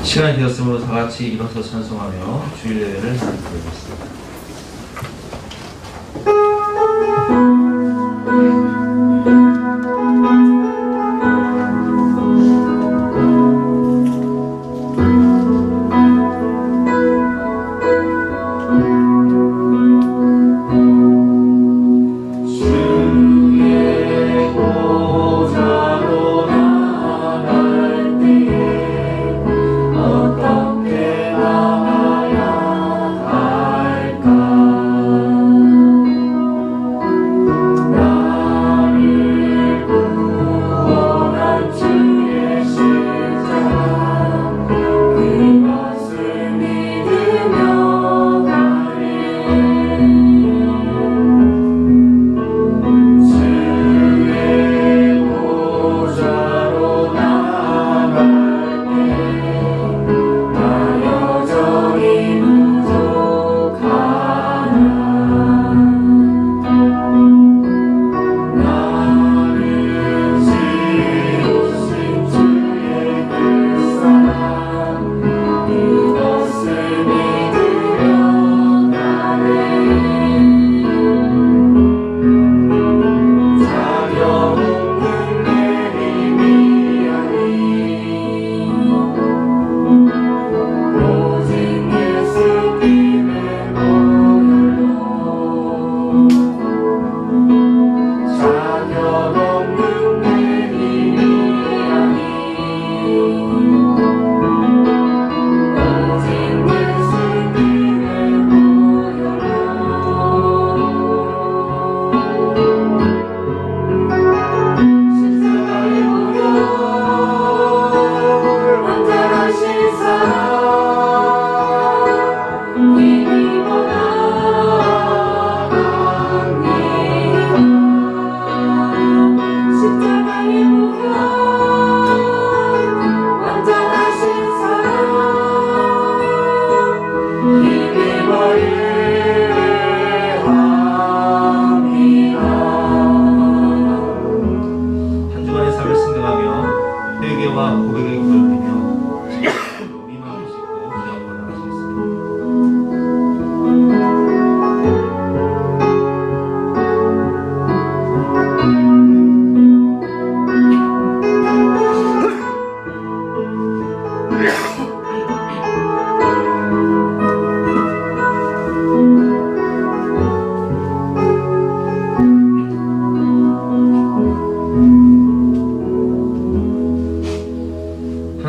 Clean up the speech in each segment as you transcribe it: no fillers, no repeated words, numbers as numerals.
시간이 되었으므로 다 같이 일어서 찬송하며 주일 예배를 드리겠습니다.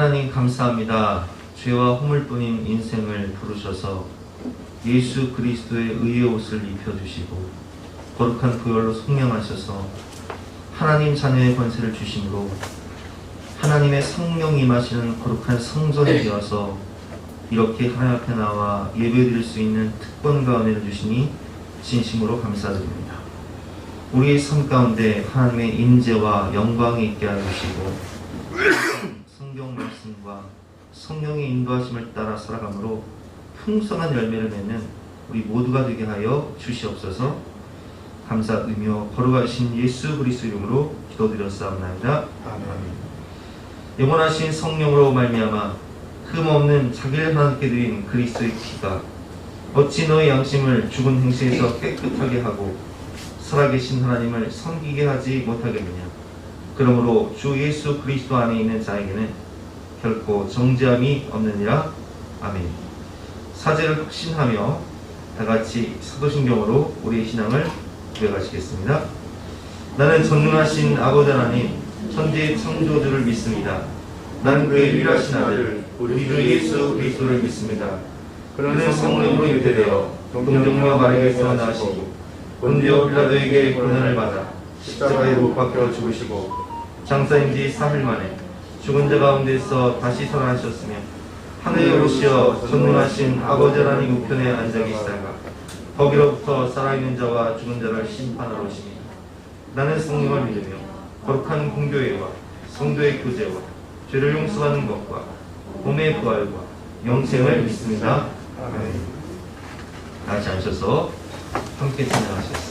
하나님 감사합니다. 죄와 허물뿐인 인생을 부르셔서 예수 그리스도의 의의 옷을 입혀주시고 거룩한 보혈로 성령하셔서 하나님 자녀의 권세를 주심으로 하나님의 성령이 임하시는 거룩한 성전이 되어서 이렇게 하나님 앞에 나와 예배드릴 수 있는 특권과 은혜를 주시니 진심으로 감사드립니다. 우리의 삶 가운데 하나님의 인재와 영광이 있게 하시고 성경 말씀과 성령의 인도하심을 따라 살아가므로 풍성한 열매를 맺는 우리 모두가 되게 하여 주시옵소서. 감사드리며 거룩하신 예수 그리스도 이름으로 기도드렸사옵나이다. 아멘. 영원하신 성령으로 말미암아 흠없는 자기를 하나님께 드린 그리스도의 피가 어찌 너의 양심을 죽은 행실에서 깨끗하게 하고 살아계신 하나님을 섬기게 하지 못하겠느냐. 그러므로 주 예수 그리스도 안에 있는 자에게는 결코 정죄함이 없느니라. 아멘. 사제를 확신하며 다같이 사도신경으로 우리의 신앙을 고백하시겠습니다. 나는 전능하신 아버지 하나님 천지의 창조주를 믿습니다. 나는 그의 유일하신 아들 우리 주 예수 그리스도를 믿습니다. 그는 성령으로 유태되어 동정녀 마리아에서 나시고 본디오 빌라도에게 고난을 받아 십자가에 못 박혀 죽으시고 장사인 지 3일 만에 죽은 자 가운데서 다시 살아나셨으며 하늘에 오르시어 전능하신 아버지 하나님 우편에 앉아 계시다가 거기로부터 살아있는 자와 죽은 자를 심판하러 오시니 나는 성령을 믿으며 거룩한 공교회와 성도의 교제와 죄를 용서하는 것과 몸의 부활과 영생을 믿습니다. 아멘. 다시 앉으셔서 함께 찬양하시겠습니다.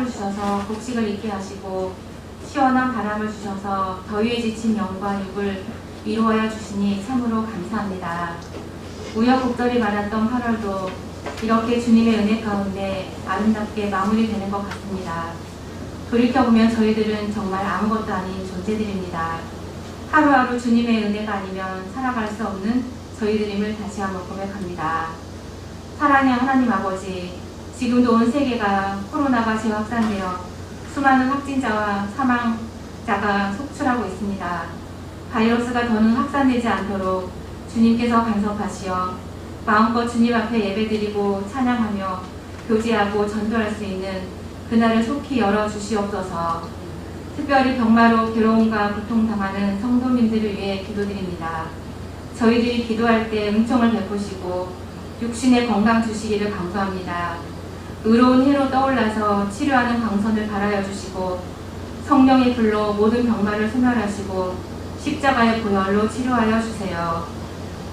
하늘을 주셔서 곡식을 익게 하시고 시원한 바람을 주셔서 더위에 지친 영과 육을 이루어야 주시니 참으로 감사합니다. 우여곡절이 많았던 8월도 이렇게 주님의 은혜 가운데 아름답게 마무리되는 것 같습니다. 돌이켜보면 저희들은 정말 아무것도 아닌 존재들입니다. 하루하루 주님의 은혜가 아니면 살아갈 수 없는 저희들임을 다시 한번 고백합니다. 사랑의 하나님 아버지, 지금도 온 세계가 코로나가 재확산되어 수많은 확진자와 사망자가 속출하고 있습니다. 바이러스가 더는 확산되지 않도록 주님께서 간섭하시어 마음껏 주님 앞에 예배드리고 찬양하며 교제하고 전도할 수 있는 그날을 속히 열어주시옵소서. 특별히 병마로 괴로움과 고통당하는 성도님들을 위해 기도드립니다. 저희들이 기도할 때 은총을 베푸시고 육신의 건강 주시기를 간구합니다. 의로운 해로 떠올라서 치료하는 광선을 발하여 주시고 성령의 불로 모든 병마를 소멸하시고 십자가의 보혈로 치료하여 주세요.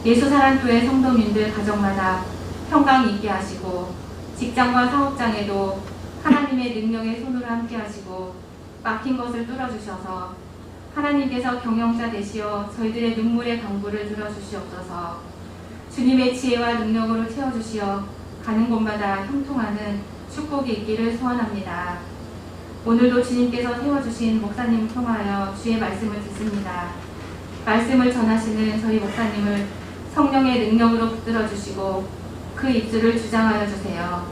예수사랑교회 성도님들 가정마다 평강 있게 하시고 직장과 사업장에도 하나님의 능력의 손으로 함께 하시고 막힌 것을 뚫어주셔서 하나님께서 경영자 되시어 저희들의 눈물의 강구를 들어주시옵소서. 주님의 지혜와 능력으로 채워주시어 가는 곳마다 형통하는 축복이 있기를 소원합니다. 오늘도 주님께서 세워주신 목사님을 통하여 주의 말씀을 듣습니다. 말씀을 전하시는 저희 목사님을 성령의 능력으로 붙들어주시고 그 입술을 주장하여 주세요.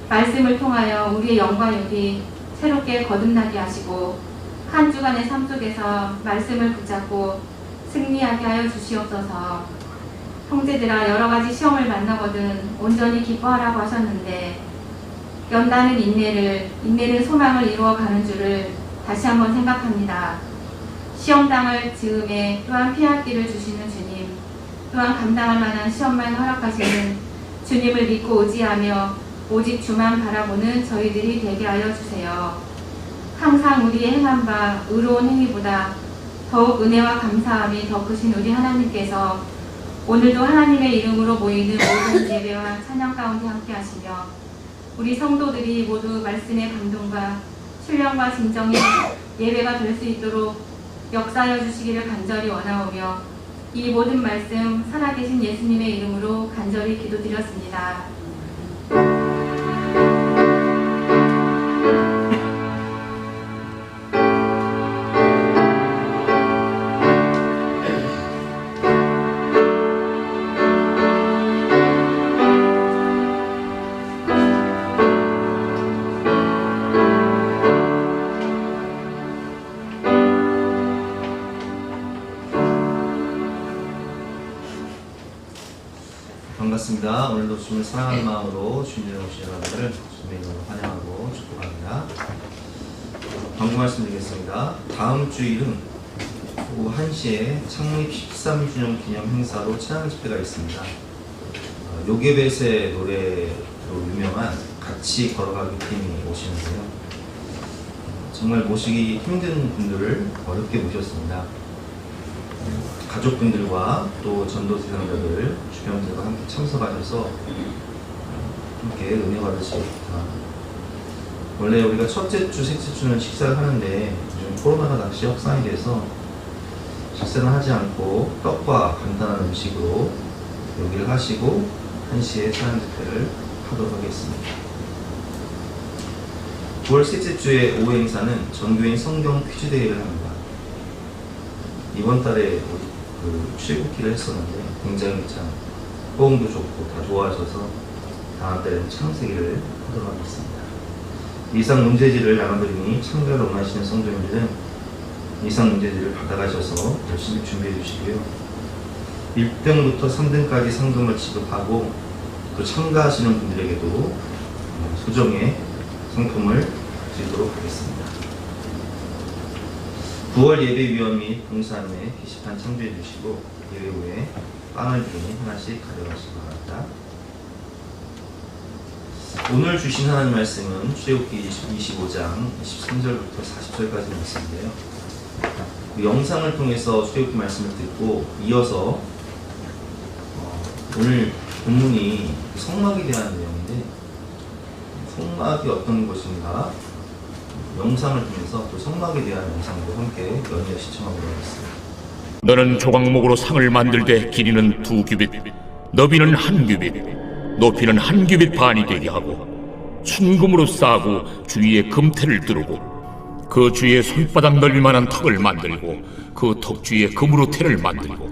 말씀을 통하여 우리의 영과 육이 새롭게 거듭나게 하시고 한 주간의 삶 속에서 말씀을 붙잡고 승리하게 하여 주시옵소서. 형제들아, 여러 가지 시험을 만나거든 온전히 기뻐하라고 하셨는데 연단은 인내는 소망을 이루어가는 줄을 다시 한번 생각합니다. 시험당할 즈음에 또한 피할 길을 주시는 주님, 또한 감당할 만한 시험만 허락하시는 주님을 믿고 의지하며 오직 주만 바라보는 저희들이 되게 하여 주세요. 항상 우리의 행한 바 의로운 행위보다 더욱 은혜와 감사함이 더 크신 우리 하나님께서 오늘도 하나님의 이름으로 모이는 모든 예배와 찬양 가운데 함께 하시며 우리 성도들이 모두 말씀의 감동과 신령과 진정의 예배가 될 수 있도록 역사하여 주시기를 간절히 원하오며 이 모든 말씀 살아계신 예수님의 이름으로 간절히 기도드렸습니다. 반갑습니다. 오늘도 주님을 사랑하는 마음으로 주님의 오신 여러분들을 주님의 이름으로 환영하고 축복합니다. 방금 말씀드리겠습니다. 다음 주일은 오후 1시에 창립 13주년 기념 행사로 찬양 집회가 있습니다. 요괴벳의 노래로 유명한 같이 걸어가기 팀이 오시는데요. 정말 모시기 힘든 분들을 어렵게 모셨습니다. 가족분들과 또 전도 대상자들, 주변들과 함께 참석하셔서 함께 은혜 받으시겠다. 원래 우리가 첫째 주, 셋째 주는 식사를 하는데 요즘 코로나가 다시 확산이 돼서 식사는 하지 않고 떡과 간단한 음식으로 요기를 하시고 1시에 찬양 집회를 하도록 하겠습니다. 9월 셋째 주의 오후 행사는 전교인 성경 퀴즈 대회를 합니다. 이번 달에 출국기를 했었는데 굉장히 참 호응도 좋고 다 좋아하셔서 다음 달에는 창세기를 하도록 하겠습니다. 이상 문제지를 나눠드리니 참가를 원하시는 성도님들은 이상 문제지를 받아가셔서 열심히 준비해 주시고요. 1등부터 3등까지 상금을 지급하고 또 참가하시는 분들에게도 소정의 상품을 드리도록 하겠습니다. 9월 예배위원 및 봉사안내 게시판 참조해 주시고 예배 후에 빵을 미리 하나씩 가져가시기 바랍니다. 오늘 주신 하나님 말씀은 출애굽기 25장 23절부터 40절까지 말씀인데요. 영상을 통해서 출애굽기 말씀을 듣고 이어서 오늘 본문이 성막에 대한 내용인데 성막이 어떤 것인가 영상을 통해서 또 성막에 대한 영상도 함께 연이어 시청하도록 하겠습니다. 너는 조각목으로 상을 만들되 길이는 2규빗, 너비는 1규빗, 높이는 1규빗 반이 되게 하고 순금으로 싸고 주위에 금테를 두르고 그 주위에 손바닥 넓이만한 턱을 만들고 그 턱 주위에 금으로 테를 만들고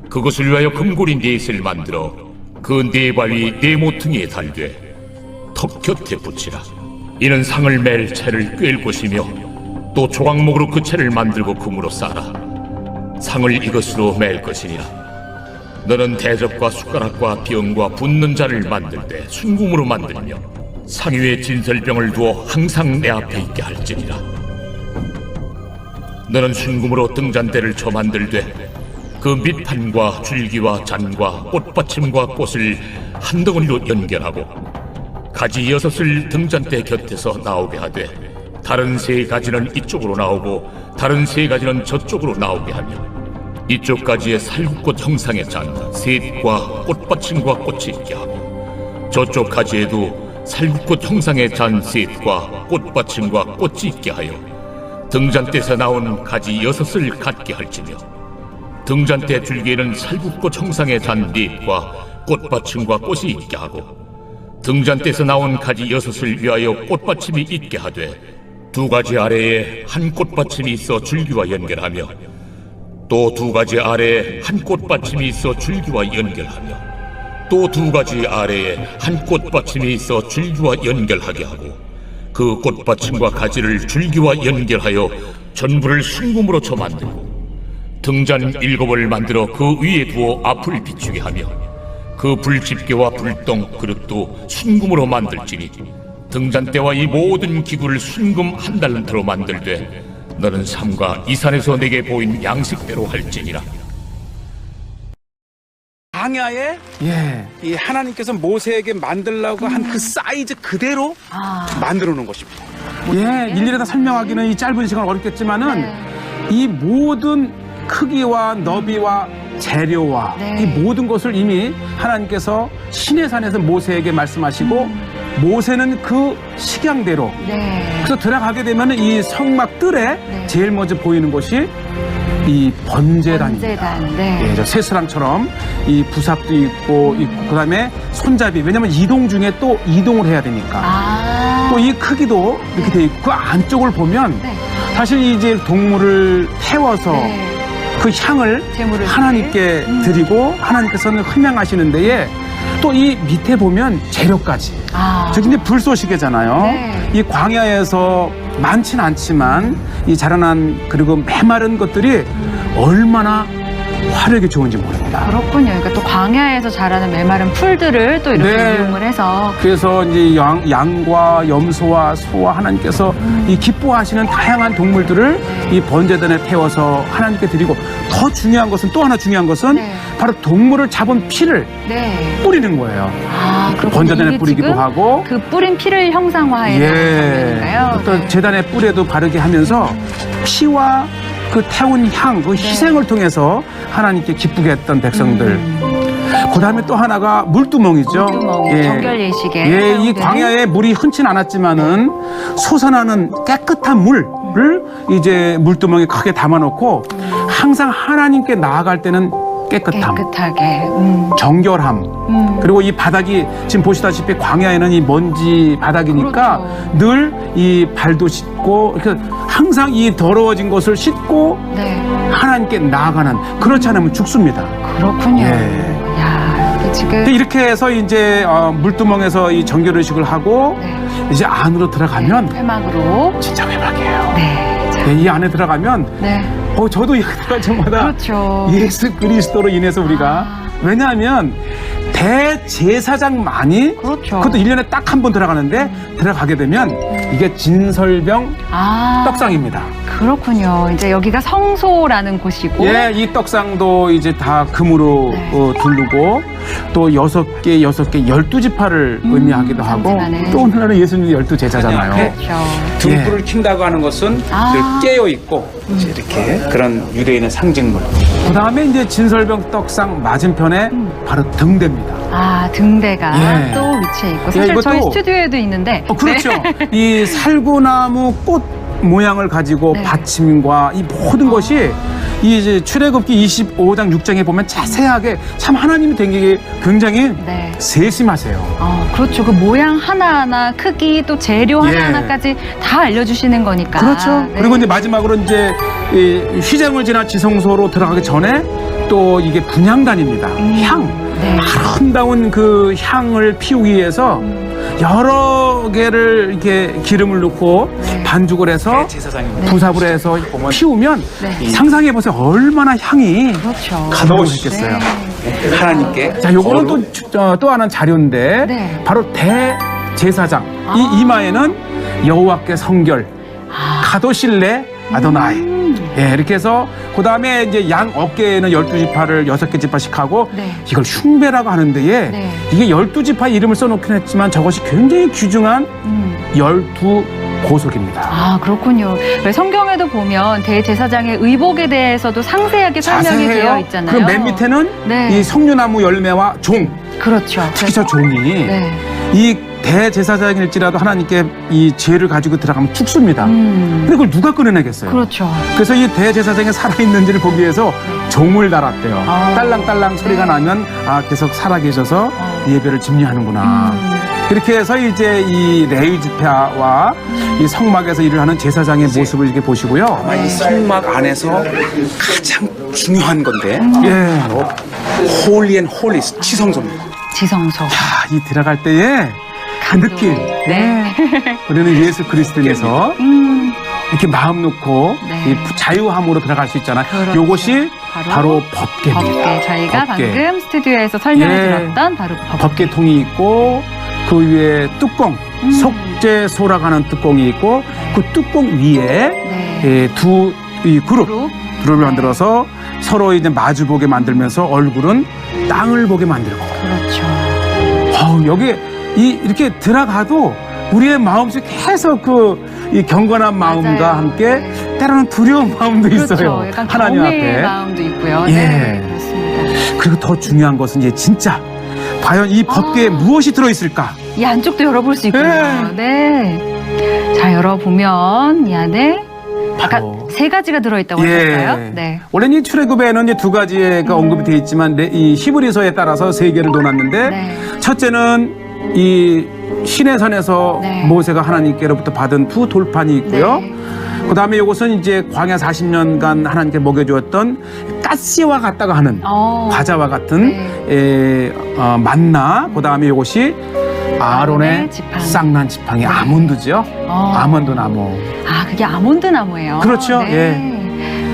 그것을 위하여 금고리 4셋을 만들어 그 4발이 4모퉁이에 달되 턱 곁에 붙이라. 이는 상을 맬 채를 꿰을 것이며 또 조각목으로 그 채를 만들고 금으로 싸라. 상을 이것으로 맬 것이니라. 너는 대접과 숟가락과 병과 붓는 자를 만들 때 순금으로 만들며 상 위에 진설병을 두어 항상 내 앞에 있게 할지니라. 너는 순금으로 등잔대를 쳐 만들되 그 밑판과 줄기와 잔과 꽃받침과 꽃을 한 덩어리로 연결하고 가지 6을 등잔대 곁에서 나오게 하되 다른 3가지는 이쪽으로 나오고 다른 3가지는 저쪽으로 나오게 하며 이쪽 가지에 살구꽃 형상의 잔 셋과 꽃받침과 꽃이 있게 하고 저쪽 가지에도 살구꽃 형상의 잔 셋과 꽃받침과 꽃이 있게 하여 등잔대에서 나온 가지 6을 갖게 할지며 등잔대 줄기에는 살구꽃 형상의 잔 4과 꽃받침과 꽃이 있게 하고 등잔대에서 나온 가지 6을 위하여 꽃받침이 있게 하되 2가지 아래에 한 꽃받침이 있어 줄기와 연결하며 또 2가지 아래에 한 꽃받침이 있어 줄기와 연결하며 또 2가지 아래에 한 꽃받침이 있어 줄기와 연결하게 하고 그 꽃받침과 가지를 줄기와 연결하여 전부를 순금으로 쳐 만들고 등잔 7을 만들어 그 위에 두어 앞을 비추게 하며 그 불집게와 불똥 그릇도 순금으로 만들지니 등잔대와 이 모든 기구를 순금 1달란트로 만들되 너는 삼가 이 산에서 내게 보인 양식대로 할지니라. 광야에 이 하나님께서 모세에게 만들라고 한 그 사이즈 그대로 만들어 놓은 것입니다. 일일이 다 설명하기는 이 짧은 시간 어렵겠지만은 이 모든 크기와 너비와 재료와 이 모든 것을 이미 하나님께서 시내산에서 모세에게 말씀하시고 모세는 그 식양대로 그래서 들어가게 되면 이 성막 뜰에 제일 먼저 보이는 것이 이 번제단입니다. 저 새스랑처럼 이 부삽도 있고 그다음에 손잡이 왜냐면 이동 중에 또 이동을 해야 되니까 또 이 크기도 이렇게 돼 있고 그 안쪽을 보면 사실 이제 동물을 태워서 그 향을 하나님께 드리고 하나님께서는 흠양하시는 데에 또 이 밑에 보면 재료까지 저기 이제 불쏘시개잖아요. 이 광야에서 많진 않지만 이 자라난 그리고 메마른 것들이 얼마나 화력이 좋은지 모릅니다. 그렇군요. 그러니까 또 광야에서 자라는 메마른 풀들을 또 이렇게 이용을 해서 그래서 이제 양과 염소와 소와 하나님께서 이 기뻐하시는 다양한 동물들을 이 번제단에 태워서 하나님께 드리고 더 중요한 것은 또 하나 중요한 것은 바로 동물을 잡은 피를 뿌리는 거예요. 번제단에 뿌리기도 하고 그 뿌린 피를 형상화해서 장면인가요? 또 제단의 뿔에도 바르게 하면서 피와 그 태운 향, 그 희생을 통해서 하나님께 기쁘게 했던 백성들. 그 다음에 또 하나가 물두멍이죠. 정결 예식에. 이 광야에 물이 흔치는 않았지만은 솟아나는 깨끗한 물을 이제 물두멍에 크게 담아놓고 항상 하나님께 나아갈 때는 깨끗하게 정결함 그리고 이 바닥이 지금 보시다시피 광야에는 이 먼지 바닥이니까 늘 이 발도 씻고 항상 이 더러워진 것을 씻고 하나님께 나아가는 그렇지 않으면 죽습니다. 그렇군요. 야, 지금 이렇게 해서 이제 물두멍에서 이 정결의식을 하고 이제 안으로 들어가면 회막으로 진짜 회막이에요. 이 안에 들어가면 저도 여기 들어갈 때마다 예수 그리스도로 인해서 우리가 왜냐하면 대제사장만이 그것도 1년에 딱 한 번 들어가는데 들어가게 되면 이게 진설병 떡상입니다. 그렇군요. 이제 여기가 성소라는 곳이고 이 떡상도 이제 다 금으로 두르고 또 6개 12지파를 의미하기도 하고 또 오늘날은 예수님이 12제자잖아요. 등불을 킨다고 하는 것은 늘 깨어있고 이렇게 그런 유대인의 상징물. 그 다음에 이제 진설병 떡상 맞은편에 바로 등대입니다. 아, 등대가 예. 또 위치해 있고 사실 이것도- 저희 스튜디오에도 있는데 그렇죠. 이 살구나무 꽃 모양을 가지고 네. 받침과 이 모든 것이 이 이제 출애굽기 25장 6장에 보면 자세하게 참 하나님이 되게 굉장히 네. 세심하세요. 그렇죠. 그 모양 하나하나, 크기, 또 재료 예. 하나하나까지 다 알려주시는 거니까. 그렇죠. 네. 그리고 이제 마지막으로 이제 이 휘장을 지나 지성소로 들어가기 전에 또 이게 분향단입니다. 향. 네. 아름다운 그 향을 피우기 위해서 여러 개를 이렇게 기름을 넣고 네. 반죽을 해서 제사장입니다. 부삽을 해서 피우면 네. 상상해 보세요. 얼마나 향이 그렇죠. 가득했겠어요. 네. 하나님께 자, 요거는 또 하나는 자료인데 네. 바로 대제사장. 아. 이 이마에는 여호와께 성결, 가도실레 아도나이. 예, 이렇게 해서 그다음에 이제 양 어깨에는 12지파를 6개 지파씩 하고 네. 이걸 흉배라고 하는데에 네. 이게 12지파 이름을 써놓긴 했지만 저것이 굉장히 귀중한 12고속입니다. 아, 그렇군요. 왜 성경에도 보면 대제사장의 의복에 대해서도 상세하게 설명이 되어 있잖아요. 그럼 맨 밑에는 네. 이 성류나무 열매와 종, 그렇죠. 특히 저 종이 네. 이 대제사장일지라도 하나님께 이 죄를 가지고 들어가면 죽습니다. 근데 그걸 누가 끊어내겠어요? 그렇죠. 그래서 이 대제사장이 살아있는지를 보기 위해서 종을 달았대요. 아. 딸랑딸랑 소리가 네. 나면 계속 살아계셔서 예배를 집례하는구나. 그렇게 해서 이제 이 레위 지파와 이 성막에서 일을 하는 제사장의 모습을 이렇게 보시고요. 아마 이 성막 안에서 가장 중요한 건데 예. 바로 홀리 앤 홀리스 치성소입니다. 지성소. 이 들어갈 때의 그 느낌. 네. 우리는 예수 그리스도인에서 이렇게 마음 놓고 네. 이 자유함으로 들어갈 수 있잖아요. 그렇죠. 요것이 바로 법궤입니다. 법궤. 저희가 법궤. 방금 스튜디오에서 설명해 예. 드렸던 바로 법궤. 법궤통이 있고 그 위에 뚜껑, 속죄소라고 하는 뚜껑이 있고 그 뚜껑 위에 네. 두 이 그룹을 만들어서 서로 이제 마주보게 만들면서 얼굴은 땅을 보게 만들고. 그렇죠. 여기 이렇게 들어가도 우리의 마음속에 계속 이 경건한 마음과 맞아요. 함께 때로는 두려운 마음도 그렇죠. 있어요. 약간 하나님 경외의 앞에. 마음도 있고요. 예. 네, 그렇습니다. 그리고 더 중요한 것은 이제 진짜 과연 이 법궤에 무엇이 들어있을까? 이 안쪽도 열어볼 수 있군요. 네. 자, 열어보면 이 안에 아까 바로. 3가지가 들어있다고 하셨어요? 네. 원래는 이 출애굽에는 이제 2가지가 언급이 되어 있지만 이 히브리서에 따라서 3개를 놓았는데 네. 첫째는 이 시내산에서 네. 모세가 하나님께로부터 받은 두 돌판이 있고요. 네. 그 다음에 이것은 이제 광야 40년간 하나님께 먹여주었던 가시와 같다고 하는 과자와 같은 만나. 그 다음에 이것이 아론의 지팡이. 쌍난 지팡이 네. 아몬드죠. 아몬드 나무. 아, 그게 아몬드 나무예요. 그렇죠. 네.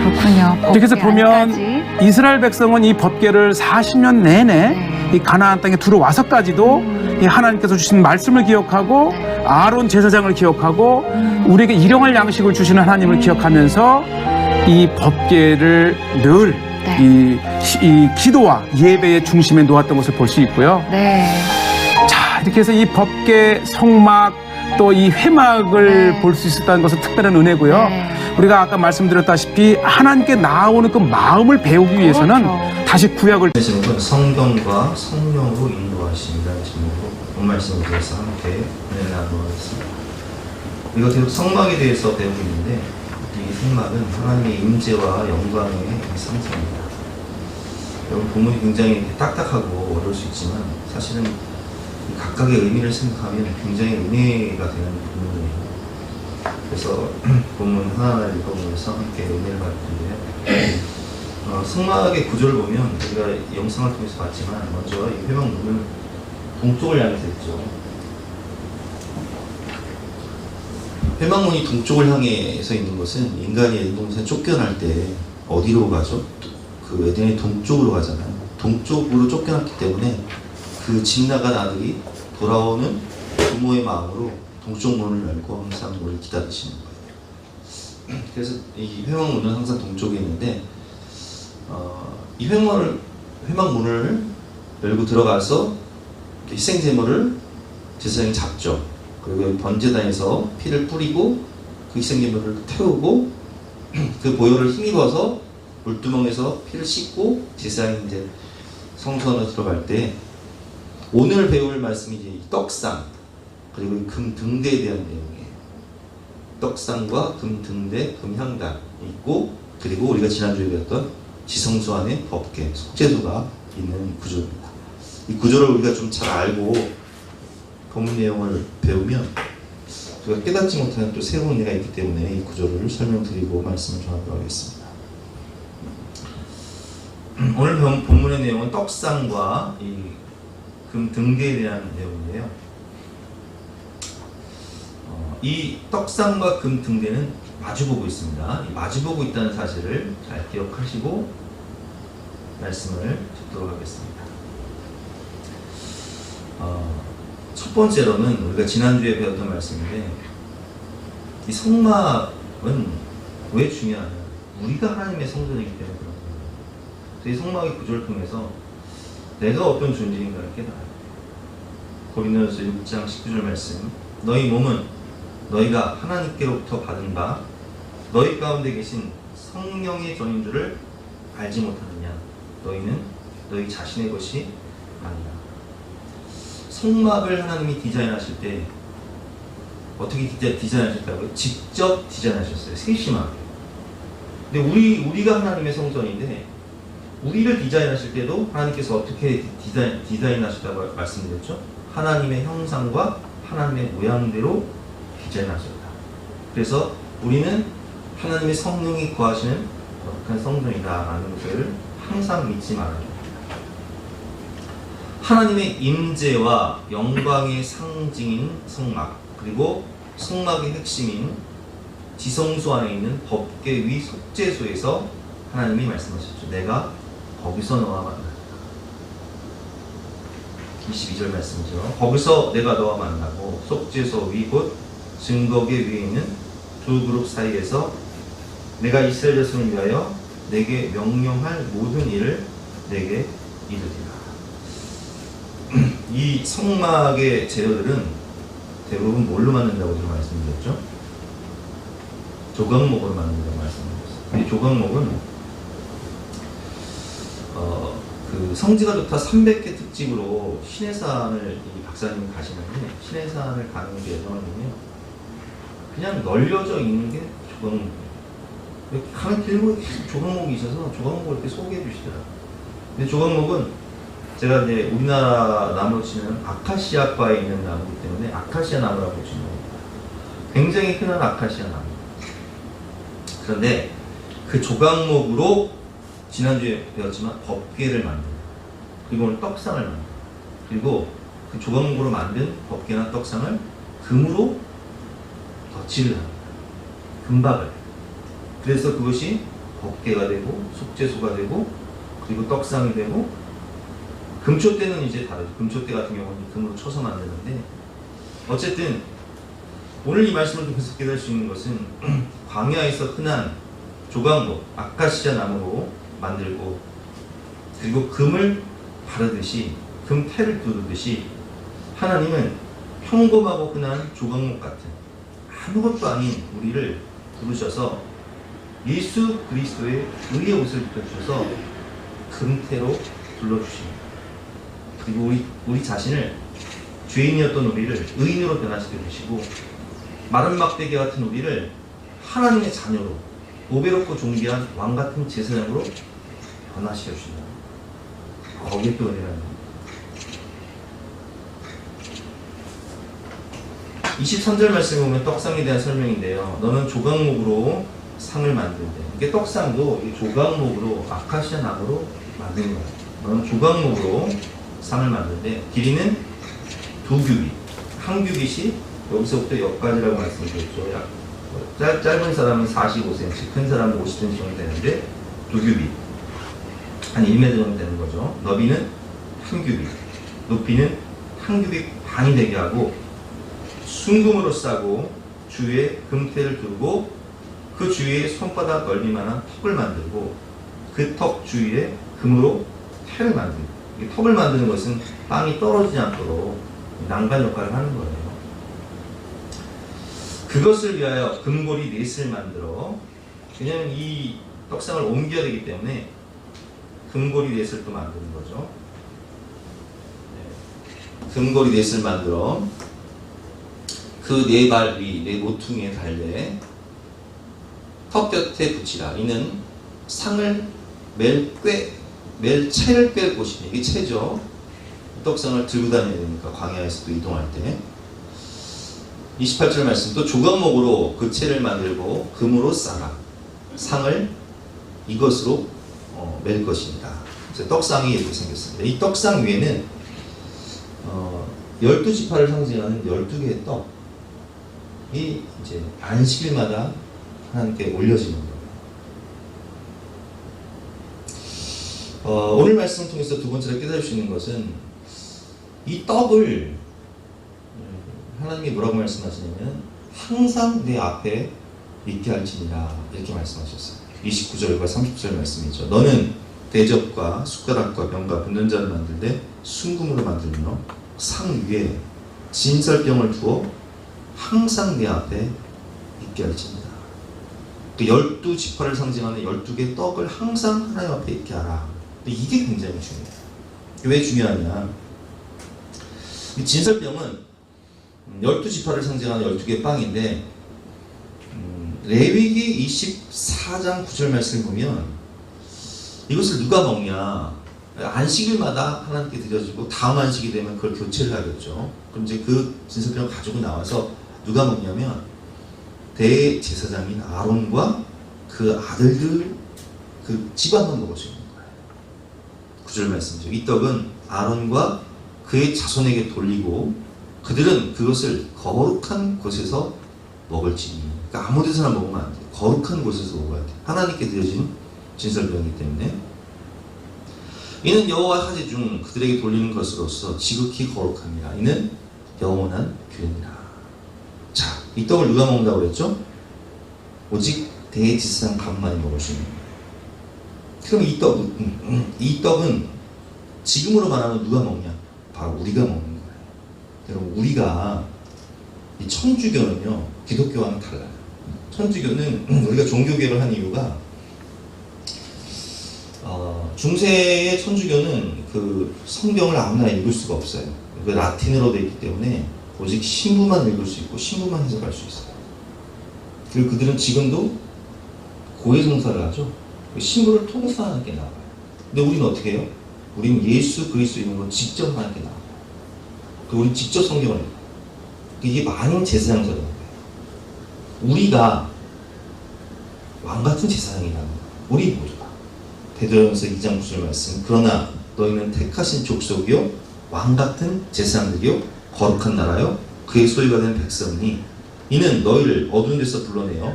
그렇군요. 그래서 법궤 보면 안까지. 이스라엘 백성은 이 법궤를 40년 내내 네. 이 가나안 땅에 들어와서까지도 이 하나님께서 주신 말씀을 기억하고 아론 제사장을 기억하고 우리에게 일용할 양식을 주시는 하나님을 기억하면서 이 법궤를 늘 네. 이 기도와 예배의 중심에 놓았던 것을 볼 수 있고요. 네. 자, 이렇게 해서 이 법궤 성막 또 이 회막을 네. 볼 수 있었다는 것은 특별한 은혜고요. 네. 우리가 아까 말씀드렸다시피 하나님께 나아오는 그 마음을 배우기 위해서는 그렇죠. 다시 구약을 제목은 성경과 성령으로 인도하심이라는 제목으로 본 말씀을 위해서 함께 은혜를 나누겠습니다. 우리가 계속 성막에 대해서 배우고 있는데 이 성막은 하나님의 임재와 영광의 상징입니다. 여러분 본문이 굉장히 딱딱하고 어려울 수 있지만 사실은 각각의 의미를 생각하면 굉장히 은혜가 되는 본문이에요. 그래서 본문 하나하나 읽어보면서 함께 은혜를 받을 텐데요. 성막의 구조를 보면 우리가 영상을 통해서 봤지만 먼저 이 회막문을 동쪽을 향해서 있죠. 회막문이 동쪽을 향해서 있는 것은 인간이 에덴동산에 쫓겨날 때 어디로 가죠? 그 에덴의 동쪽으로 가잖아요. 동쪽으로 쫓겨났기 때문에 그 집 나간 아들이 돌아오는 부모의 마음으로 동쪽 문을 열고 항상 우리를 기다리시는 거예요. 그래서 이 회막문은 항상 동쪽에 있는데 이 회막문을 열고 들어가서 희생제물을 제사장이 잡죠. 그리고 번제단에서 피를 뿌리고 그 희생제물을 태우고 그 보혈을 힘입어서 물두멍에서 피를 씻고 제사장이 이제 성소안으로 들어갈 때 오늘 배울 말씀이 이제 이 떡상 그리고 이 금 등대에 대한 내용이에요. 떡상과 금 등대, 금 향단 있고, 그리고 우리가 지난주에 배웠던 지성소 안에 법궤, 속죄소가 있는 구조입니다. 이 구조를 우리가 좀 잘 알고 본문 내용을 배우면 우리가 깨닫지 못하는 또 새로운 은혜가 있기 때문에 이 구조를 설명드리고 말씀을 전하도록 하겠습니다. 오늘 본문의 내용은 떡상과 이 금 등대에 대한 내용인데요. 이 떡상과 금 등대는 마주보고 있습니다. 이 마주보고 있다는 사실을 잘 기억하시고 말씀을 듣도록 하겠습니다. 첫 번째로는 우리가 지난주에 배웠던 말씀인데, 이 성막은 왜 중요하냐? 우리가 하나님의 성전이기 때문에 그런 거예요. 이 성막의 구조를 통해서 내가 어떤 존재인가를 깨달아요. 고린도전서 6장 19절 말씀, 너희 몸은 너희가 하나님께로부터 받은 바 너희 가운데 계신 성령의 전인 줄을 알지 못하느냐? 너희는 너희 자신의 것이 아니라. 성막을 하나님이 디자인하실 때 어떻게 디자인하셨다고요? 직접 디자인하셨어요. 세심하게. 근데 우리가 하나님의 성전인데, 우리를 디자인하실 때도 하나님께서 어떻게 디자인하셨다고 말씀드렸죠? 하나님의 형상과 하나님의 모양대로 디자인하셨다. 그래서 우리는 하나님의 성령이 거하시는 거룩한 성전이다라는 것을 항상 믿지 말아야 됩니다. 하나님의 임재와 영광의 상징인 성막, 그리고 성막의 핵심인 지성소 안에 있는 법궤 위 속죄소에서 하나님이 말씀하셨죠. 내가 거기서 너와 만난다. 22절 말씀이죠. 거기서 내가 너와 만나고 속죄소 위 곧 증거궤 위에 있는 두 그룹 사이에서 내가 이스라엘 자손을 위하여 내게 명령할 모든 일을 내게 이르리라. 이 성막의 재료들은 대부분 뭘로 만든다고 제가 말씀드렸죠? 조각목으로 만든다고 말씀드렸어요. 이 조각목은 그 성지가 좋다 300개 특집으로 신해산을 이 박사님이 가시는데, 신해산을 가는 게 예정하면요, 그냥 널려져 있는 게 조각목이에요. 이렇게 가면 들고 조각목이 있어서 조각목을 이렇게 소개해 주시더라고요. 근데 조각목은 제가 이제 우리나라 나무로 치면 아카시아과에 있는 나무이기 때문에 아카시아 나무라고 보시면 됩니다. 굉장히 흔한 아카시아 나무. 그런데 그 조각목으로 지난주에 배웠지만 법궤를 만듭니다. 그리고 오늘 떡상을 만듭니다. 그리고 그 조각목으로 만든 법궤나 떡상을 금으로 덧칠을 합니다. 금박을. 그래서 그것이 법궤가 되고 속죄소가 되고 그리고 떡상이 되고, 금초대는 이제 다르죠. 금초대 같은 경우는 금으로 쳐서 만드는데, 어쨌든 오늘 이 말씀을 통해서 깨달을 수 있는 것은 광야에서 흔한 조각목, 아카시아 나무로 만들고, 그리고 금을 바르듯이, 금태를 두르듯이 하나님은 평범하고 흔한 조각목 같은 아무것도 아닌 우리를 부르셔서 예수 그리스도의 의의 옷을 입혀주셔서 금태로 둘러주십니다. 그리고 우리 자신을, 죄인이었던 우리를 의인으로 변화시켜 주시고, 마른 막대기 같은 우리를 하나님의 자녀로, 보배롭고 존귀한 왕 같은 제사장으로 변화시켜 주신다. 거기에 또 은혜라는 겁니다. 23절 말씀에 보면 떡상에 대한 설명인데요. 너는 조각목으로 상을 만든대. 이게 떡상도 이 조각목으로, 아카시아 나무로 만든 거예요. 너는 조각목으로 상을 만드는데, 길이는 2규빗, 한 규빗이 여기서부터 여기까지라고 말씀드렸죠. 짧은 사람은 45cm, 큰 사람은 50cm 정도 되는데 2규빗, 한 1m 정도 되는 거죠. 너비는 한 규빗, 높이는 한 규빗 반이 되게 하고, 순금으로 싸고 주위에 금태를 두르고, 그 주위에 손바닥 넓이만한 턱을 만들고, 그 턱 주위에 금으로 태를 만듭니다. 이 턱을 만드는 것은 빵이 떨어지지 않도록 난간 역할을 하는 거예요. 그것을 위하여 금고리 넷을 만들어, 왜냐하면 이 떡상을 옮겨야 되기 때문에 금고리 넷을 또 만드는 거죠. 금고리 넷을 만들어 그 네 발 위, 네 모퉁이에 달래 턱 곁에 붙이라. 이는 상을 멜 채를 꿰 곳이니, 이게 채죠. 떡상을 들고 다녀야 되니까 광야에서도 이동할 때. 28절 말씀, 또 조각목으로 그 채를 만들고 금으로 싸라. 상을 이것으로 멜 것입니다. 그래서 떡상이 이렇게 생겼습니다. 이 떡상 위에는 12지파를 상징하는 12개의 떡이 이제 안식일마다 하나님께 올려지는 거예요. 오늘 말씀을 통해서 두 번째로 깨달을 수 있는 것은 이 떡을 하나님이 뭐라고 말씀하시냐면 항상 내 앞에 있게 할지니라, 이렇게 말씀하셨어요. 29절과 30절 말씀이죠. 너는 대접과 숟가락과 병과 분전자를 만들 때 순금으로 만들며 상 위에 진설병을 두어 항상 내 앞에 있게 할지니라. 그 12지파를 상징하는 12개의 떡을 항상 하나님 앞에 있게 하라. 근데 이게 굉장히 중요해요. 왜 중요하냐? 이 진설병은 12지파를 상징하는 12개의 빵인데, 레위기 24장 9절 말씀을 보면 이것을 누가 먹냐? 안식일마다 하나님께 드려지고 다음 안식이 되면 그걸 교체를 하겠죠. 그럼 이제 그 진설병을 가지고 나와서 누가 먹냐면 대제사장인 아론과 그 아들들, 그 집안만 먹을 수 있는 거예요. 9절 말씀이죠. 이 떡은 아론과 그의 자손에게 돌리고 그들은 그것을 거룩한 곳에서 먹을지니. 그러니까 아무 데서나 먹으면 안 돼요. 거룩한 곳에서 먹어야 돼요. 하나님께 드려진 진설병이기 때문에. 이는 여호와 사제 중 그들에게 돌리는 것으로서 지극히 거룩합니다. 이는 영원한 규례니라. 자, 이 떡을 누가 먹는다고 그랬죠? 오직 대제사장 간만이 먹을 수 있는 거예요. 그럼 이 떡은 지금으로 말하면 누가 먹냐? 바로 우리가 먹는 거예요. 여러분, 우리가 이 천주교는요, 기독교와는 달라요. 천주교는 우리가 종교개혁을 한 이유가 중세의 천주교는 그 성경을 아무나 읽을 수가 없어요. 그 라틴어로 되어 있기 때문에 오직 신부만 읽을 수 있고 신부만 해석할 수 있어요. 그리고 그들은 지금도 고해성사를 하죠. 신부를 통해서 하나님께 나와요. 근데 우리는 어떻게 해요? 우리는 예수 그리스도 있는 걸 직접 하나님께 나와요. 우리는 직접 성경을 읽어요. 이게 만인 제사장설인 거예요. 우리가 왕같은 제사장이라는 거예요. 우리 모두가. 베드로전서 2장 9절 말씀, 그러나 너희는 택하신 족속이요 왕같은 제사장들이요 거룩한 나라요 그의 소유가 된 백성이니 이는 너희를 어두운 데서 불러내어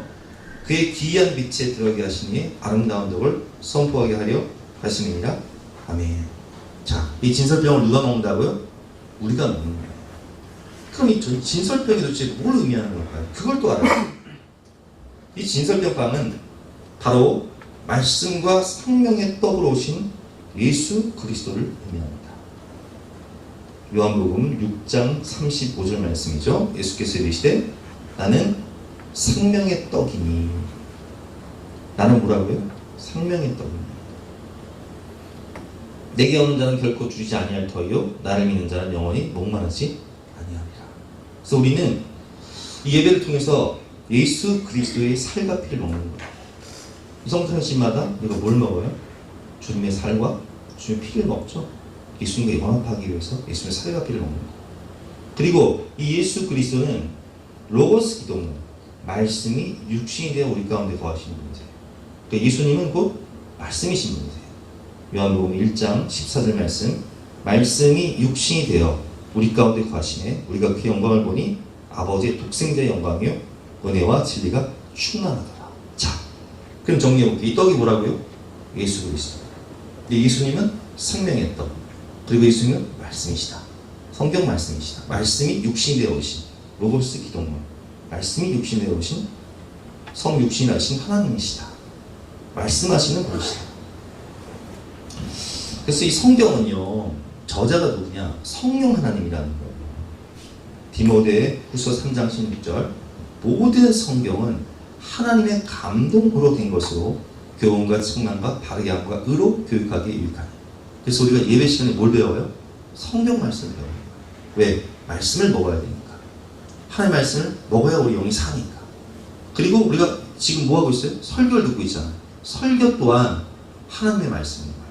그의 기이한 빛에 들어가게 하시니 아름다운 덕을 선포하게 하려 하심이니라. 아멘. 자, 이 진설병을 누가 먹는다고요? 우리가 먹는 거예요. 그럼 이 진설병이 도대체 뭘 의미하는 걸까요? 그걸 또 알아요. 이 진설병 빵은 바로 말씀과 생명의 떡으로 오신 예수 그리스도를 의미합니다. 요한복음 6장 35절 말씀이죠. 예수께서 이르시되 나는 생명의 떡이니. 나는 뭐라고요? 생명의 떡이니. 내게 오는 자는 결코 주지 아니할 터이요 나를 믿는 자는 영원히 목마르지 아니하리라. 그래서 우리는 이 예배를 통해서 예수 그리스도의 살과 피를 먹는 거예요. 이 성탄절마다 우리가 뭘 먹어요? 주님의 살과 주님의 피를 먹죠. 예수님과 연합하기 위해서 예수님의 살과 피를 먹는 거예요. 그리고 이 예수 그리스도는 로고스 기독론, 말씀이 육신이 되어 우리 가운데 거하시는 분이세요. 그러니까 예수님은 곧 말씀이신 분이세요. 요한복음 1장 14절 말씀, 말씀이 육신이 되어 우리 가운데 거하시네 우리가 그 영광을 보니 아버지의 독생자의 영광이요 은혜와 진리가 충만하더라. 자, 그럼 정리해볼게요. 이 떡이 뭐라고요? 예수 그리스도. 근데 예수님은 생명의 떡, 그리고 예수님은 말씀이시다. 성경 말씀이시다. 말씀이 육신이 되어 오신 로고스 기독론, 말씀이 육신이 되어 오신 성육신하신 하나님이시다. 말씀하시는 분이시다. 그래서 이 성경은요, 저자가 누구냐? 성령 하나님이라는 거예요. 디모데 후서 3장 16절, 모든 성경은 하나님의 감동으로 된 것으로 교훈과 책망과 바르게 함과 의로 교육하기에 유익하니. 그래서 우리가 예배 시간에 뭘 배워요? 성경 말씀을 배워요. 왜? 말씀을 먹어야 되니까. 하나님의 말씀을 먹어야 우리 영이 사니까. 그리고 우리가 지금 뭐 하고 있어요? 설교를 듣고 있잖아요. 설교 또한 하나님의 말씀입니다.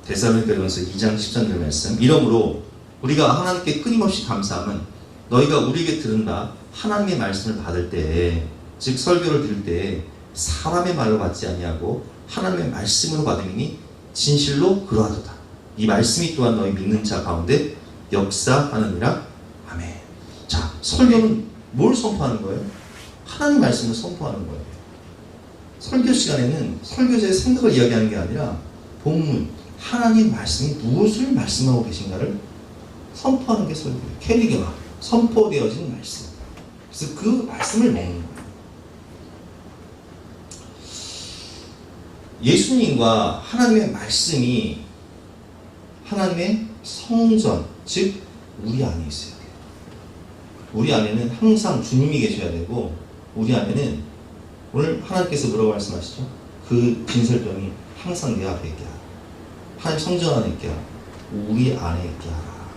데살로니가전서 2장 13절 말씀. 이러므로 우리가 하나님께 끊임없이 감사함은 너희가 우리에게 들은다 하나님의 말씀을 받을 때, 즉 설교를 들을 때 사람의 말로 받지 아니하고 하나님의 말씀으로 받으니 진실로 그러하도다. 이 말씀이 또한 너희 믿는 자 가운데 역사하느니라. 아멘. 자, 설교는 뭘 선포하는 거예요? 하나님 말씀을 선포하는 거예요. 설교 시간에는 설교자의 생각을 이야기하는 게 아니라 본문, 하나님 말씀이 무엇을 말씀하고 계신가를 선포하는 게 설교예요. 캐리그마, 선포되어진 말씀. 그래서 그 말씀을 먹는 거예요. 예수님과 하나님의 말씀이 하나님의 성전, 즉 우리 안에 있어야 돼요. 우리 안에는 항상 주님이 계셔야 되고, 우리 안에는 오늘 하나님께서 뭐라고 말씀하시죠? 그 진설병이 항상 내 앞에 있게 하라. 하나님 성전 안에 있게 하라. 우리 안에 있게 하라.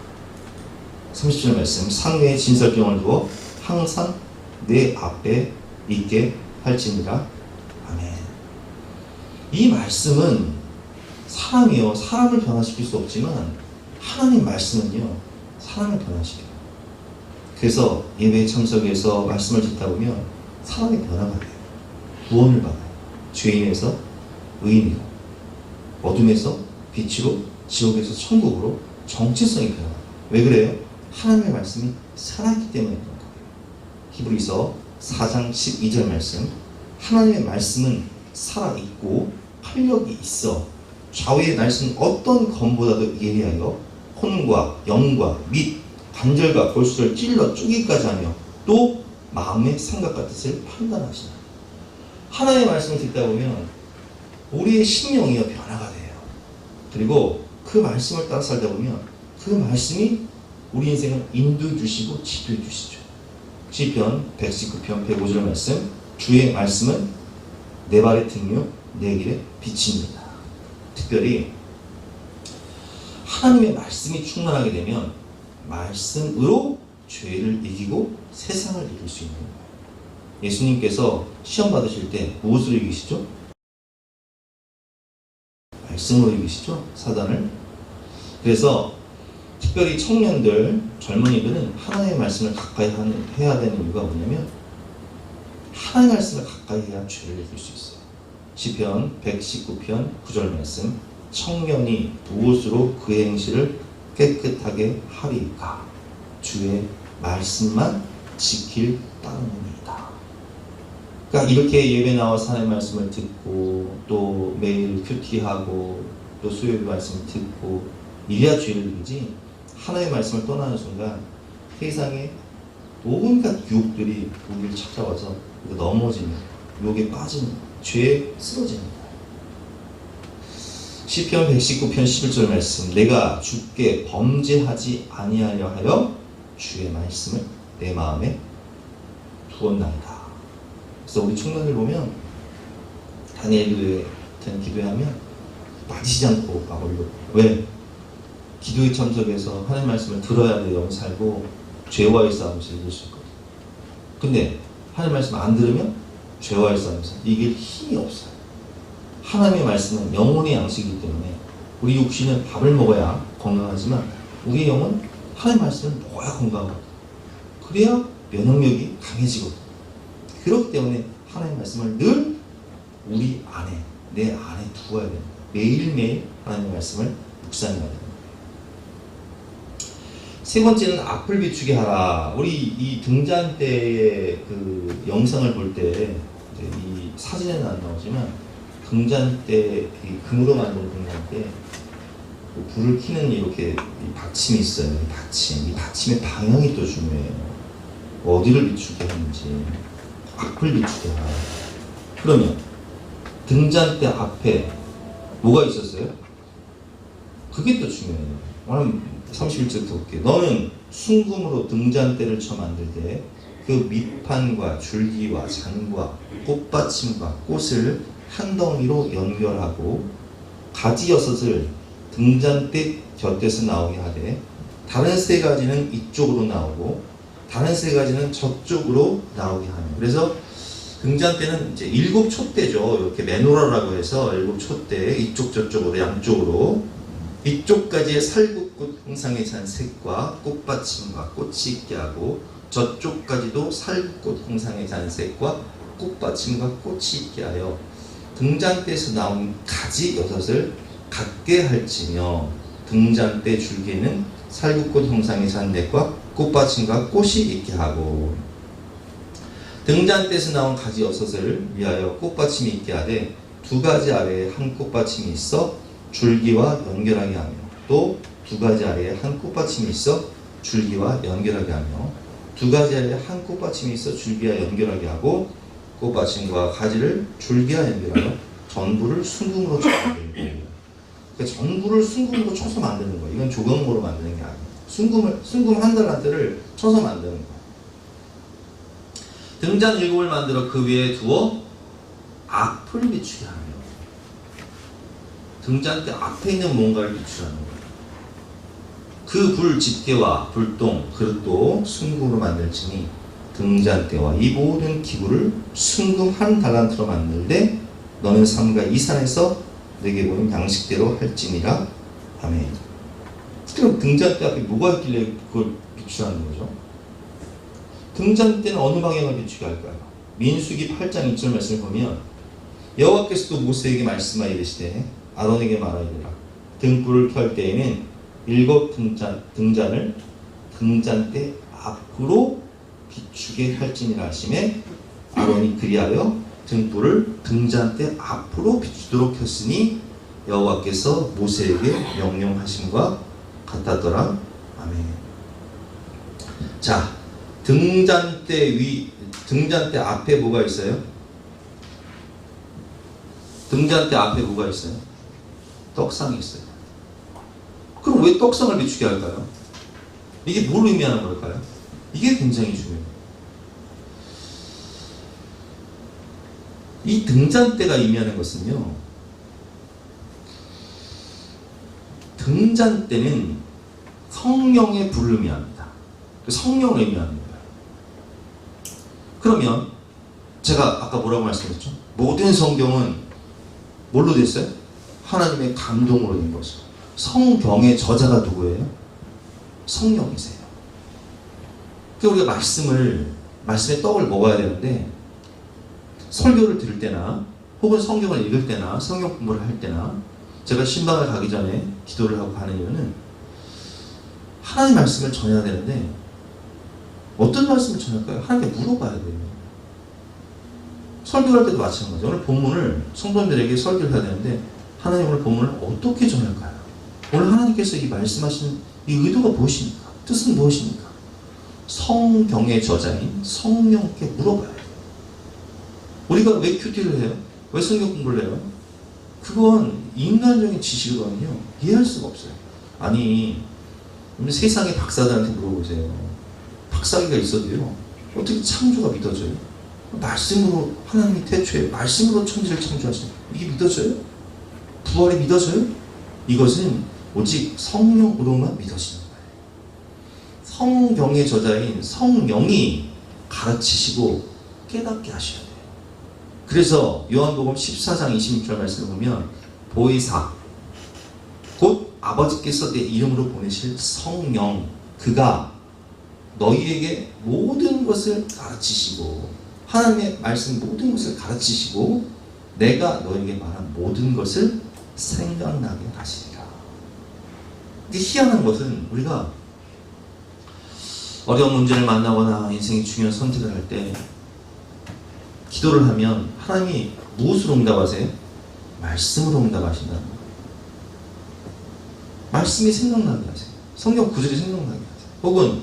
30절 말씀. 상외에 진설병을 두어 항상 내 앞에 있게 할지니라. 아멘. 이 말씀은 사람이요, 사람을 변화시킬 수 없지만 하나님 말씀은요, 사람을 변화시켜요. 그래서 예배에 참석해서 말씀을 듣다 보면 사람이 변화가 돼요. 구원을 받아요. 죄인에서 의인으로, 어둠에서 빛으로, 지옥에서 천국으로 정체성이 변화가요. 왜 그래요? 하나님의 말씀이 살아있기 때문에 그런 거예요. 히브리서 4장 12절 말씀. 하나님의 말씀은 살아있고 활력이 있어 좌우의 날선 어떤 검보다도 예리하여 혼과 영과 및 관절과 골수를 찔러 쪼개기까지 하며 또 마음의 생각과 뜻을 판단하시나. 하나님의 말씀을 듣다 보면 우리의 심령이요 변화가 돼요. 그리고 그 말씀을 따라 살다 보면 그 말씀이 우리 인생을 인도해 주시고 지도해 주시죠. 시편 119편 105절 말씀. 주의 말씀은 내 발의 등이요 내 길의 빛입니다. 특별히 하나님의 말씀이 충만하게 되면 말씀으로 죄를 이기고 세상을 이길 수 있는 거예요. 예수님께서 시험 받으실 때 무엇으로 이기시죠? 말씀으로 이기시죠? 사단을. 그래서 특별히 청년들, 젊은이들은 하나님의 말씀을 가까이 해야 되는 이유가 뭐냐면 하나님의 말씀을 가까이 해야 죄를 이길 수 있어요. 시편 119편 9절 말씀. 청년이 무엇으로 그의 행실을 깨끗하게 하리까? 주의 말씀만 지킬 따름이다. 그러니까 이렇게 예배 나와서 하나님의 말씀을 듣고 또 매일 큐티하고 또 수요일 말씀을 듣고 이래야 죄를 이기지, 하나님의 말씀을 떠나는 순간 세상에 온갖 유혹들이 우리를 찾아와서 넘어지는, 유혹에 빠지는, 죄에 쓰러지는 거예요. 시편 119편 11절 말씀. 내가 주께 범죄하지 아니하려 하여 주의 말씀을 내 마음에 두었나이다. 그래서 우리 청년들 보면 다니엘 기도회 같은 기도하면 빠지지 않고 막 올려. 왜? 기도에 참석해서 하나님 말씀을 들어야 내 영이 살고 죄와의 싸움에서 이길 수 있거든. 근데 하나님 말씀 안 들으면 죄와의 싸움에서 이길 힘이 없어요. 하나님의 말씀은 영혼의 양식이기 때문에 우리 육신은 밥을 먹어야 건강하지만 우리의 영은 하나님의 말씀을 먹어야 건강하거든. 그래야 면역력이 강해지거든. 그렇기 때문에 하나님의 말씀을 늘 우리 안에, 내 안에 두어야 됩니다. 매일매일 하나님의 말씀을 묵상해야 됩니다. 세 번째는 앞을 비추게 하라. 우리 이 등잔 때의 그 영상을 볼 때 이 사진에는 안 나오지만 등잔 때 이 금으로 만든 등잔 때 불을 켜는 이렇게 이 받침이 있어요. 이 받침의 방향이 또 중요해요. 어디를 비추게 하는지. 앞을 비추게 하라. 그러면 등잔 때 앞에 뭐가 있었어요? 그게 또 중요해요. 오늘 31절부터 볼게요. 너는 순금으로 등잔대를 쳐 만들 때 그 밑판과 줄기와 잔과 꽃받침과 꽃을 한 덩이로 연결하고 가지 여섯을 등잔대 곁에서 나오게 하되 다른 세 가지는 이쪽으로 나오고 다른 세 가지는 저쪽으로 나오게 하는. 그래서 등잔 때는 이제 7촛대죠. 이렇게 메노라라고 해서 7촛대 이쪽 저쪽으로 양쪽으로 이쪽까지의 살구꽃 형상의 잔색과 꽃받침과 꽃이 있게 하고 저쪽까지도 살구꽃 형상의 잔색과 꽃받침과 꽃이 있게 하여 등잔대에서 나온 가지 6을 같게 할지며 등잔대 줄기에는 살구꽃 형상의 잔색과 꽃받침과 꽃이 있게 하고 등잔대에서 나온 가지 6을 위하여 꽃받침이 있게 하되 2가지 아래에 한 꽃받침이 있어 줄기와 연결하게 하며 또 2가지 아래에 한 꽃받침이 있어 줄기와 연결하게 하며 2가지 아래에 한 꽃받침이 있어 줄기와 연결하게 하고 꽃받침과 가지를 줄기와 연결하여 전부를 순금으로 쳐서 만드는 거예요. 그러니까 전부를 순금으로 쳐서 만드는 거예요. 이건 조각모로 만드는 게 아니에요. 순금 한 달란트를 쳐서 만드는 거예요. 등잔 7을 만들어 그 위에 두어 앞을 비추게 하며 등잔대 앞에 있는 뭔가를 비추라는 거예요. 그 불 집게와 불똥, 그릇도 순금으로 만들지니 등잔대와 이 모든 기구를 순금 한 달란트로 만들되 너는 삼가 이 산에서 내게 보인 양식대로 할지니라. 아멘. 그럼 등잔대 앞에 뭐가 있길래 그걸 비추라는 거죠? 등잔대는 어느 방향을 비추게 할까요? 민수기 8장 2절 말씀을 보면 여호와께서도 모세에게 말씀하여 이르시되 아론에게 말하기를 등불을 켤 때에는 7 등잔을 등잔대 앞으로 비추게 할지니라 하시매 아론이 그리하여 등불을 등잔대 앞으로 비추도록 했으니 여호와께서 모세에게 명령하심과 같았더라. 아멘. 자, 등잔대 앞에 뭐가 있어요? 등잔대 앞에 뭐가 있어요? 떡상이 있어요. 그럼 왜 떡상을 비추게 할까요? 이게 뭘 의미하는 걸까요? 이게 굉장히 중요해요. 이 등잔대가 의미하는 것은요, 등잔대는 성령의 불을 의미합니다. 성령을 의미하는 거예요. 그러면 제가 아까 뭐라고 말씀했죠? 모든 성경은 뭘로 됐어요? 하나님의 감동으로 된 거죠. 성경의 저자가 누구예요? 성령이세요. 그러니까 우리가 말씀의 떡을 먹어야 되는데 설교를 들을 때나 혹은 성경을 읽을 때나 성경 공부를 할 때나 제가 신방을 가기 전에 기도를 하고 가는 이유는 하나님 말씀을 전해야 되는데 어떤 말씀을 전할까요? 하나님께 물어봐야 돼요. 설교할 때도 마찬가지예요. 오늘 본문을 성도님들에게 설교를 해야 되는데 하나님 오늘 본문을 어떻게 전할까요? 오늘 하나님께서 이 말씀하신 이 의도가 무엇입니까? 뜻은 무엇입니까? 성경의 저자인 성령께 물어봐야 돼요. 우리가 왜 큐티를 해요? 왜 성경 공부를 해요? 그건 인간적인 지식이거든요. 이해할 수가 없어요. 아니, 세상의 박사들한테 물어보세요. 박사기가 있어도요, 어떻게 창조가 믿어져요? 말씀으로 하나님이 태초에 말씀으로 천지를 창조하시는 이게 믿어져요? 부활이 믿어져요? 이것은 오직 성령으로만 믿어지는 거예요. 성경의 저자인 성령이 가르치시고 깨닫게 하셔야 돼요. 그래서 요한복음 14장 26절 말씀을 보면 보혜사 곧 아버지께서 내 이름으로 보내실 성령 그가 너희에게 모든 것을 가르치시고 하나님의 말씀 모든 것을 가르치시고 내가 너에게 말한 모든 것을 생각나게 하시리라. 이게 희한한 것은 우리가 어려운 문제를 만나거나 인생의 중요한 선택을 할 때 기도를 하면 하나님이 무엇으로 응답하세요? 말씀으로 응답하신다는 거예요. 말씀이 생각나게 하세요. 성경 구절이 생각나게 하세요. 혹은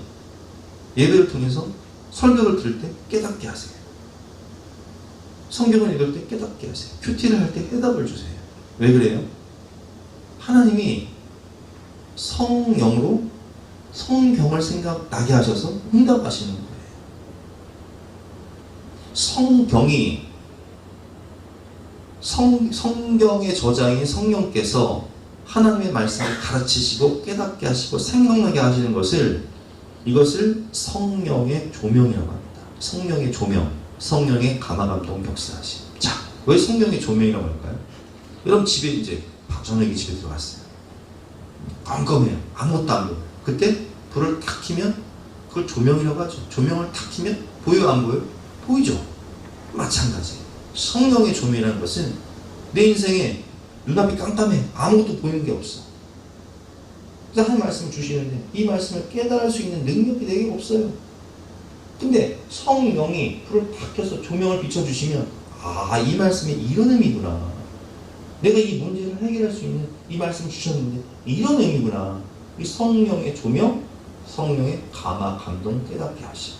예배를 통해서 설교를 들을 때 깨닫게 하세요. 성경을 읽을 때 깨닫게 하세요. 큐티를 할 때 해답을 주세요. 왜 그래요? 하나님이 성령으로 성경을 생각나게 하셔서 응답하시는 거예요. 성경의 저자인 성령께서 하나님의 말씀을 가르치시고 깨닫게 하시고 생각나게 하시는 이것을 성령의 조명이라고 합니다. 성령의 조명, 성령의 감화감동 역사하심. 자, 왜 성령의 조명이라고 할까요? 여러분 집에 이제 저녁에 집에 들어갔어요. 깜깜해요. 아무것도 안 보여요. 그때 불을 탁 켜면 그걸 조명이라고 하죠. 조명을 탁 켜면 보여요, 안 보여요? 보이죠? 마찬가지예요. 성령의 조명이라는 것은 내 인생에 눈앞이 깜깜해. 아무것도 보이는 게 없어. 그래서 한 말씀을 주시는데 이 말씀을 깨달을 수 있는 능력이 내게 없어요. 근데 성령이 불을 탁 켜서 조명을 비춰주시면 이 말씀이 이런 의미구나. 내가 이 문제를 해결할 수 있는 이 말씀을 주셨는데 이런 의미구나. 이 성령의 조명, 성령의 감화, 감동 깨닫게 하시고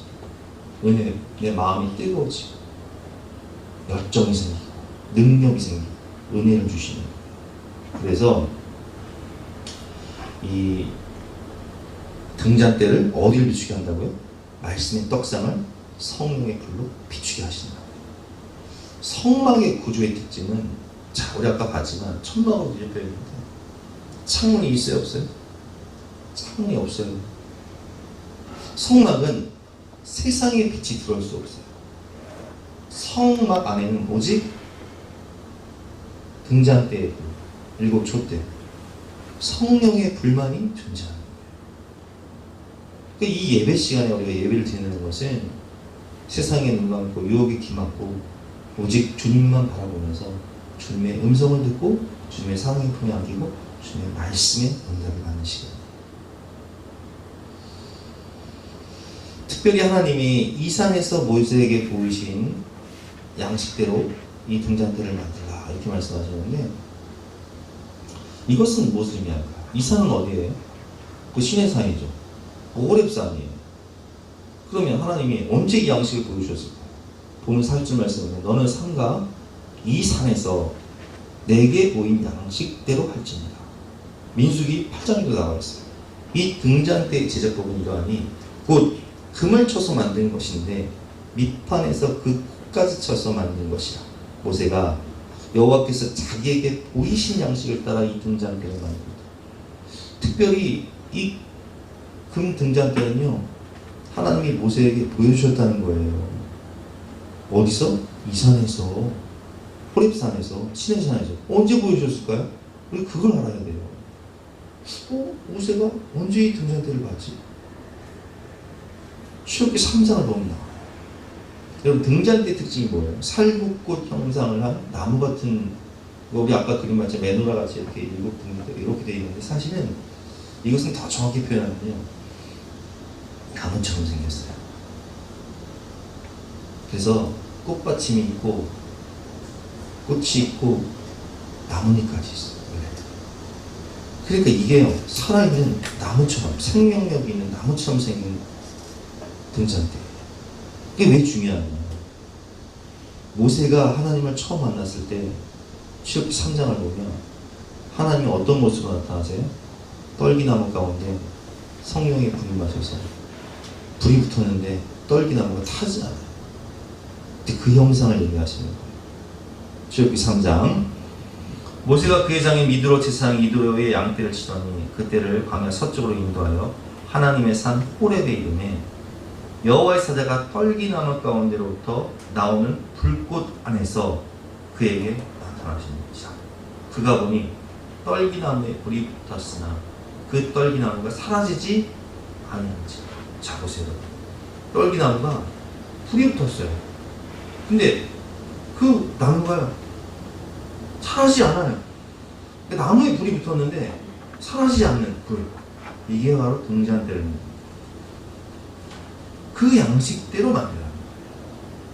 은혜, 내 마음이 뜨거워지고 열정이 생기고 능력이 생기고 은혜를 주시는 거예요. 그래서 이 등잔대를 어디를 비추게 한다고요? 말씀의 떡상을 성령의 불로 비추게 하신다. 성막의 구조의 특징은, 자, 우리 아까 봤지만 천막으로 뒤집혀 있는데 창문이 있어요, 없어요? 창문이 없어요. 성막은 세상의 빛이 들어올 수 없어요. 성막 안에는 오직 등잔대의 불, 일곱 촛대, 성령의 불만이 존재하는 거예요. 그러니까 이 예배 시간에 우리가 예배를 드리는 것은 세상에 눈 감고 유혹에 기맞고 오직 주님만 바라보면서 주님의 음성을 듣고 주님의 사랑의 품에 안기고 주님의 말씀에 응답을 받는 시간이에요. 특별히 하나님이 이 산에서 모세에게 보이신 양식대로 이 등잔대를 만들라 이렇게 말씀하셨는데, 이것은 무엇을 의미할까요? 이 산은 어디예요? 그 신의 산이죠. 호렙산이에요. 그러면 하나님이 언제 이 양식을 보여주셨을까요? 보면 4절 말씀은 너는 산과 이 산에서 내게 보인 양식대로 할지니라. 민수기 8장에도 나와 있어요. 이 등잔대의 제작법은 이러하니 곧 금을 쳐서 만든 것인데 밑판에서 그 끝까지 쳐서 만든 것이라. 모세가 여호와께서 자기에게 보이신 양식을 따라 이 등잔대를 만듭니다. 특별히 이 금 등잔대는요, 하나님이 모세에게 보여주셨다는 거예요. 어디서? 이 산에서, 호렙산에서, 신의 산에서. 언제 보여주셨을까요? 우리 그걸 알아야 돼요. 모세가 언제 이 등잔대를 봤지? 출애굽기 3장을 보면 나와요. 여러분, 등잔대 특징이 뭐예요? 살구꽃 형상을 한 나무 같은, 우리 아까 그림 봤죠? 메노라 같이 이렇게 일곱 등잔대 이렇게 되어 있는데, 사실은 이것은 더 정확히 표현하면요, 나무처럼 생겼어요. 그래서 꽃받침이 있고 꽃이 있고 나뭇잎까지 있어요. 그러니까 이게요, 살아있는 나무처럼, 생명력이 있는 나무처럼 생긴 등잔대. 이게 왜 중요하냐? 모세가 하나님을 처음 만났을 때 출애굽기 3장을 보면 하나님이 어떤 모습으로 나타나세요? 떨기나무 가운데 성령의 불이 마셔서 불이 붙었는데 떨기나무가 타지 않아요. 근데 그 형상을 얘기하시는 거예요. 출애굽기 3장. 모세가 그의 장인 미드로 제사장 이드로의 양떼를 치더니 그때를 광야 서쪽으로 인도하여 하나님의 산 호렙에 이르매 여호와의 사자가 떨기나무 가운데로부터 나오는 불꽃 안에서 그에게 나타나시는지라. 그가 보니 떨기나무에 불이 붙었으나 그 떨기나무가 사라지지 않는지. 자, 보세요. 떨기나무가 불이 붙었어요. 근데 그 나무가 사라지지 않아요. 나무에 불이 붙었는데 사라지지 않는 불. 이게 바로 등잔대를 그 양식대로 만들어야 합니다.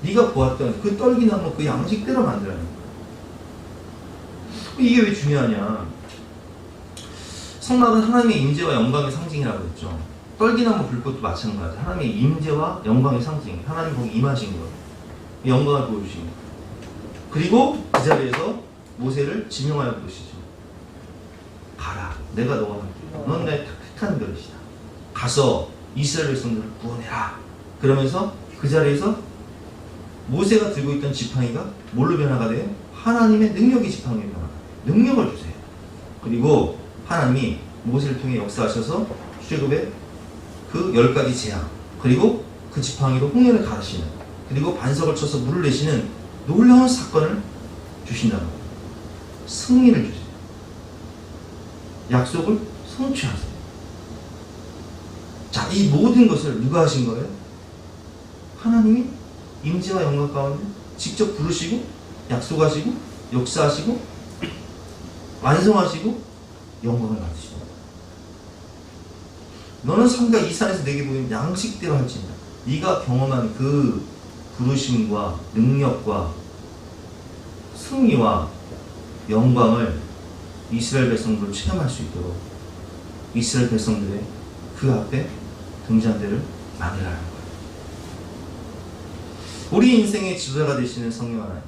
네가 보았던 그 떨기나무 그 양식대로 만들어야 합니다. 이게 왜 중요하냐? 성막은 하나님의 임재와 영광의 상징이라고 했죠. 떨기나무 불꽃도 마찬가지. 하나님의 임재와 영광의 상징. 하나님 거기 임하신 거예요. 영광을 보여주신 거예요. 그리고 그 자리에서 모세를 지명하여 부르시죠. 가라. 내가 너와 함께. 넌 내 택한 그릇이다. 가서 이스라엘 백성들을 구원해라. 그러면서 그 자리에서 모세가 들고 있던 지팡이가 뭘로 변화가 돼요? 하나님의 능력이 지팡이로 변화가 돼요. 능력을 주세요. 그리고 하나님이 모세를 통해 역사하셔서 출애굽의 그 10가지 재앙, 그리고 그 지팡이로 홍해를 가르시는, 그리고 반석을 쳐서 물을 내시는 놀라운 사건을 주신다는 거예요. 승리를 주세요. 약속을 성취하세요. 자, 이 모든 것을 누가 하신 거예요? 하나님이 임재와 영광 가운데 직접 부르시고 약속하시고 역사하시고 완성하시고 영광을 받으시고, 너는 산과 이 산에서 내게 보이는 양식대로 할지니라. 네가 경험한 그 부르심과 능력과 승리와 영광을 이스라엘 백성들 체험할 수 있도록 이스라엘 백성들의 그 앞에 등잔대를 만들라는 거예요. 우리 인생의 지도자가 되시는 성령 하나님,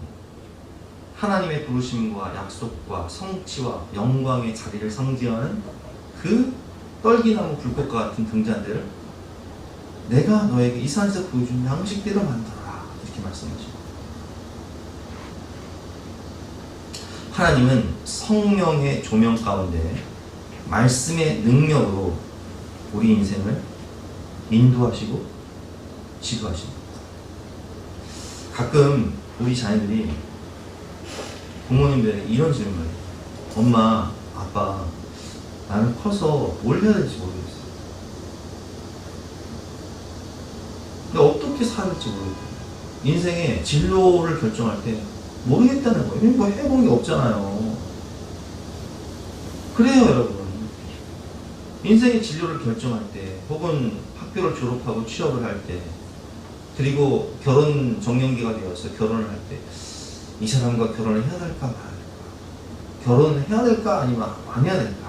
하나님의 부르심과 약속과 성취와 영광의 자리를 상징하는 그 떨기나무 불꽃과 같은 등잔대를 내가 너에게 이 산에서 보여준 양식대로 만들어라, 이렇게 말씀하시고, 하나님은 성령의 조명 가운데 말씀의 능력으로 우리 인생을 인도하시고 지도하십니다. 가끔 우리 자녀들이 부모님들에게 이런 질문을 해요. 엄마, 아빠, 나는 커서 뭘 해야 될지 모르겠어. 근데 어떻게 살을지 모르겠어요. 인생의 진로를 결정할 때 모르겠다는 거예요. 뭐 해본 게 없잖아요. 그래요, 여러분. 인생의 진로를 결정할 때, 혹은 학교를 졸업하고 취업을 할 때, 그리고 결혼 정년기가 되어서 결혼을 할 때, 이 사람과 결혼을 해야 될까 말아야 될까? 결혼을 해야 될까 아니면 안 해야 될까?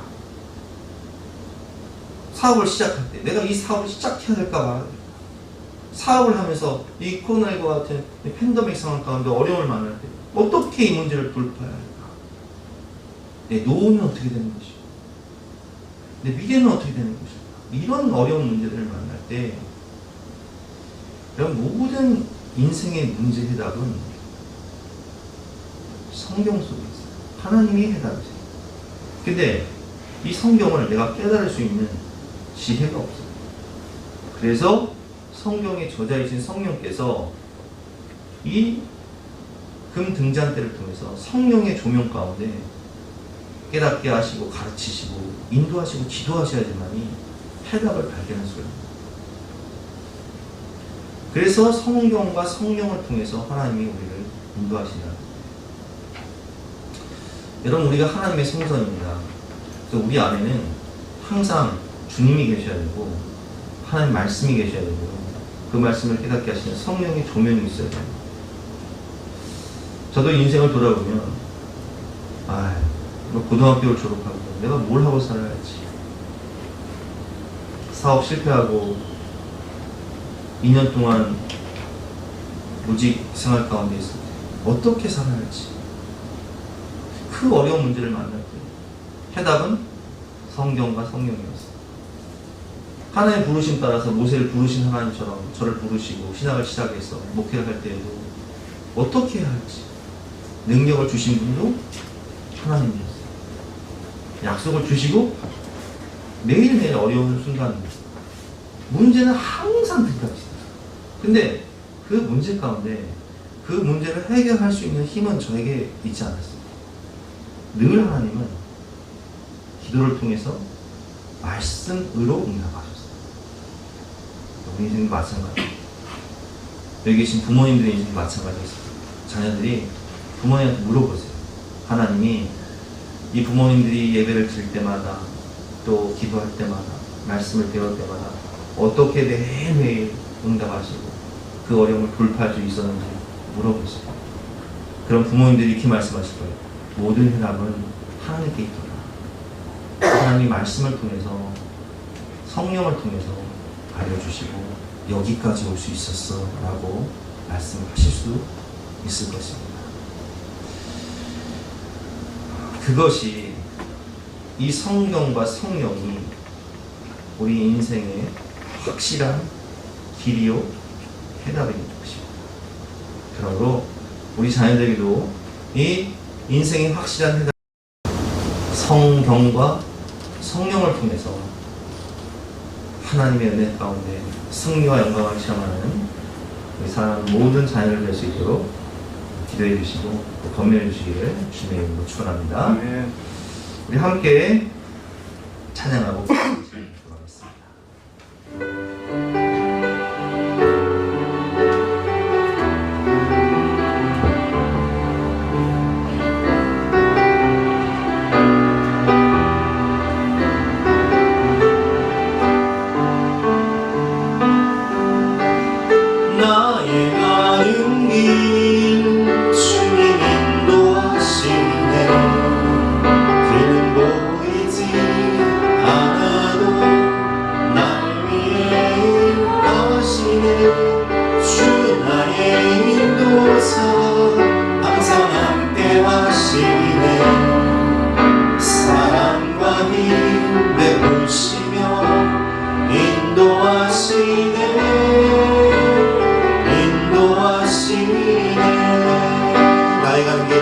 사업을 시작할 때 내가 이 사업을 시작해야 될까 말아야 될까? 사업을 하면서 이 코로나19 같은 팬데믹 상황 가운데 어려움을 만날 때 어떻게 이 문제를 돌파해야 할까? 내 노후는 어떻게 되는 것이고, 내 미래는 어떻게 되는 것일까? 이런 어려운 문제들을 만날 때 모든 인생의 문제 해답은 성경 속에 있어요. 하나님이 해답이세요. 근데 이 성경을 내가 깨달을 수 있는 지혜가 없어요. 그래서 성경의 저자이신 성령께서 이 금 등잔대를 통해서 성령의 조명 가운데 깨닫게 하시고 가르치시고 인도하시고 지도하셔야지만이 해답을 발견할 수가 있습니다. 그래서 성경과 성령을 통해서 하나님이 우리를 인도하시는, 여러분, 우리가 하나님의 성전입니다. 그래서 우리 안에는 항상 주님이 계셔야 되고 하나님 말씀이 계셔야 되고 그 말씀을 깨닫게 하시는 성령의 조명이 있어야 됩니다. 저도 인생을 돌아보면 고등학교를 졸업하고 내가 뭘 하고 살아야지, 사업 실패하고 2년 동안 무직 생활 가운데 있을 때 어떻게 살아야 할지, 그 어려운 문제를 만날 때 해답은 성경과 성령이었어요. 하나님의 부르심 따라서 모세를 부르신 하나님처럼 저를 부르시고 신학을 시작해서 목회를 할 때에도 어떻게 해야 할지 능력을 주신 분도 하나님이었어요. 약속을 주시고 매일매일 어려운 순간 문제는 항상 들이닥치다. 근데 그 문제 가운데 그 문제를 해결할 수 있는 힘은 저에게 있지 않았어요. 늘 하나님은 기도를 통해서 말씀으로 응답하셨어요. 우리 인생도 마찬가지예요. 여기 계신 부모님들의 인생도 마찬가지였어요. 자녀들이 부모님한테 물어보세요. 하나님이 이 부모님들이 예배를 드릴 때마다 또 기도할 때마다 말씀을 배울 때마다 어떻게 매일매일 응답하시고 그 어려움을 돌파할 수 있었는지 물어보세요. 그럼 부모님들이 이렇게 말씀하실 거예요. 모든 해답은 하나님께 있더라. 하나님이 말씀을 통해서 성령을 통해서 알려주시고 여기까지 올 수 있었어 라고 말씀하실 수 있을 것입니다. 그것이 이 성경과 성령이 우리 인생의 확실한 길이요 해답인 것입니다. 그러므로 우리 자녀들에게도 이 인생의 확실한 해답, 성경과 성령을 통해서 하나님의 은혜 가운데 승리와 영광을 체험하는 우리 사랑하는 모든 자녀를 될 수 있도록 기도해 주시고 또 건면해 주시기를 주님의 이름으로 축원합니다. 우리 함께 찬양하고 기도하겠습니다. 나의 가는 길 주님 인도하시네. 그는 보이지 않아도 날 위해 일하시네. 주 나의 인도자 항상 함께 하시네. 사랑과 힘 베푸시며 인도하시네. 나의 가는 길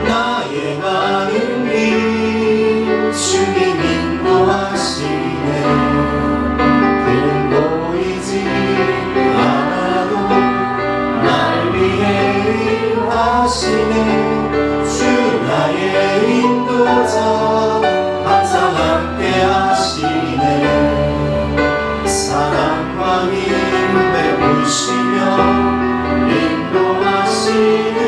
나의 가는 길 주님 인도하시네. 그는 보이지 않아도 날 위해 일하시네. 주 나의 인도자 항상 함께 하시네. 사랑과 힘 베푸시며 인도하시네.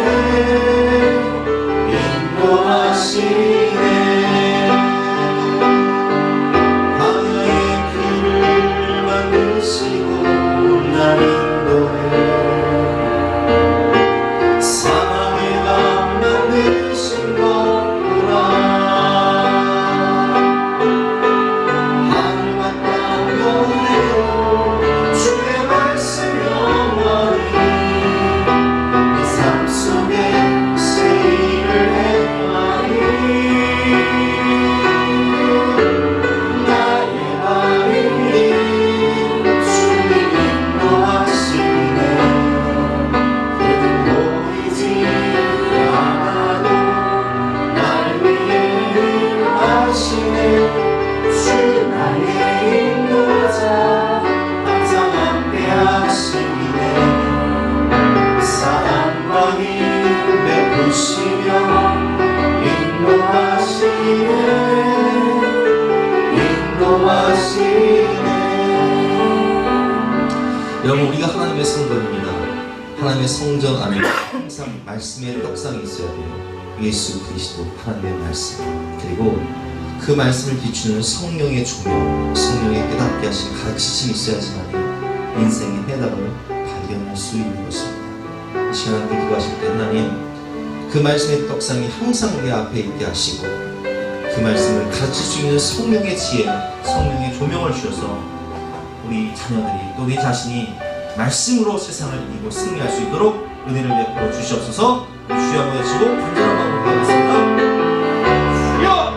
광야의 길을 만드시고 날 인도해. 사막의 밤 만드신 것보다 하늘과 땅 영원해요. 주의 말씀 영원히 내 삶 속에 세일을 행하리. 나의 가는 길 주님 인도하시네. 그는 보이지 않아도 날 위해 일하시네. 주 나의 인도자 항상 함께 하시네. 사랑과 힘 베푸시며 인도하시네. 여러분, 우리가 하나님의 성전입니다. 하나님의 성전 안에 항상 말씀의 떡상이 있어야 돼요. 예수 그리스도 하나님의 말씀, 그리고 그 말씀을 비추는 성령의 조명, 성령의 깨닫게 하신 가르치심이 있어야지만 인생의 해답을 발견할 수 있는 것입니다. 이 시간 함께 기도하실 때 하나님, 그 말씀의 떡상이 항상 내 앞에 있게 하시고 그 말씀을 가르칠 수 있는 성령의 지혜, 성령의 조명을 주셔서 우리 자녀들이 또 우리 자신이 말씀으로 세상을 이기고 승리할 수 있도록 은혜를 베풀어 주시옵소서. 주여 한번 외치고 간절한 마음으로 기도하겠습니다. 주여!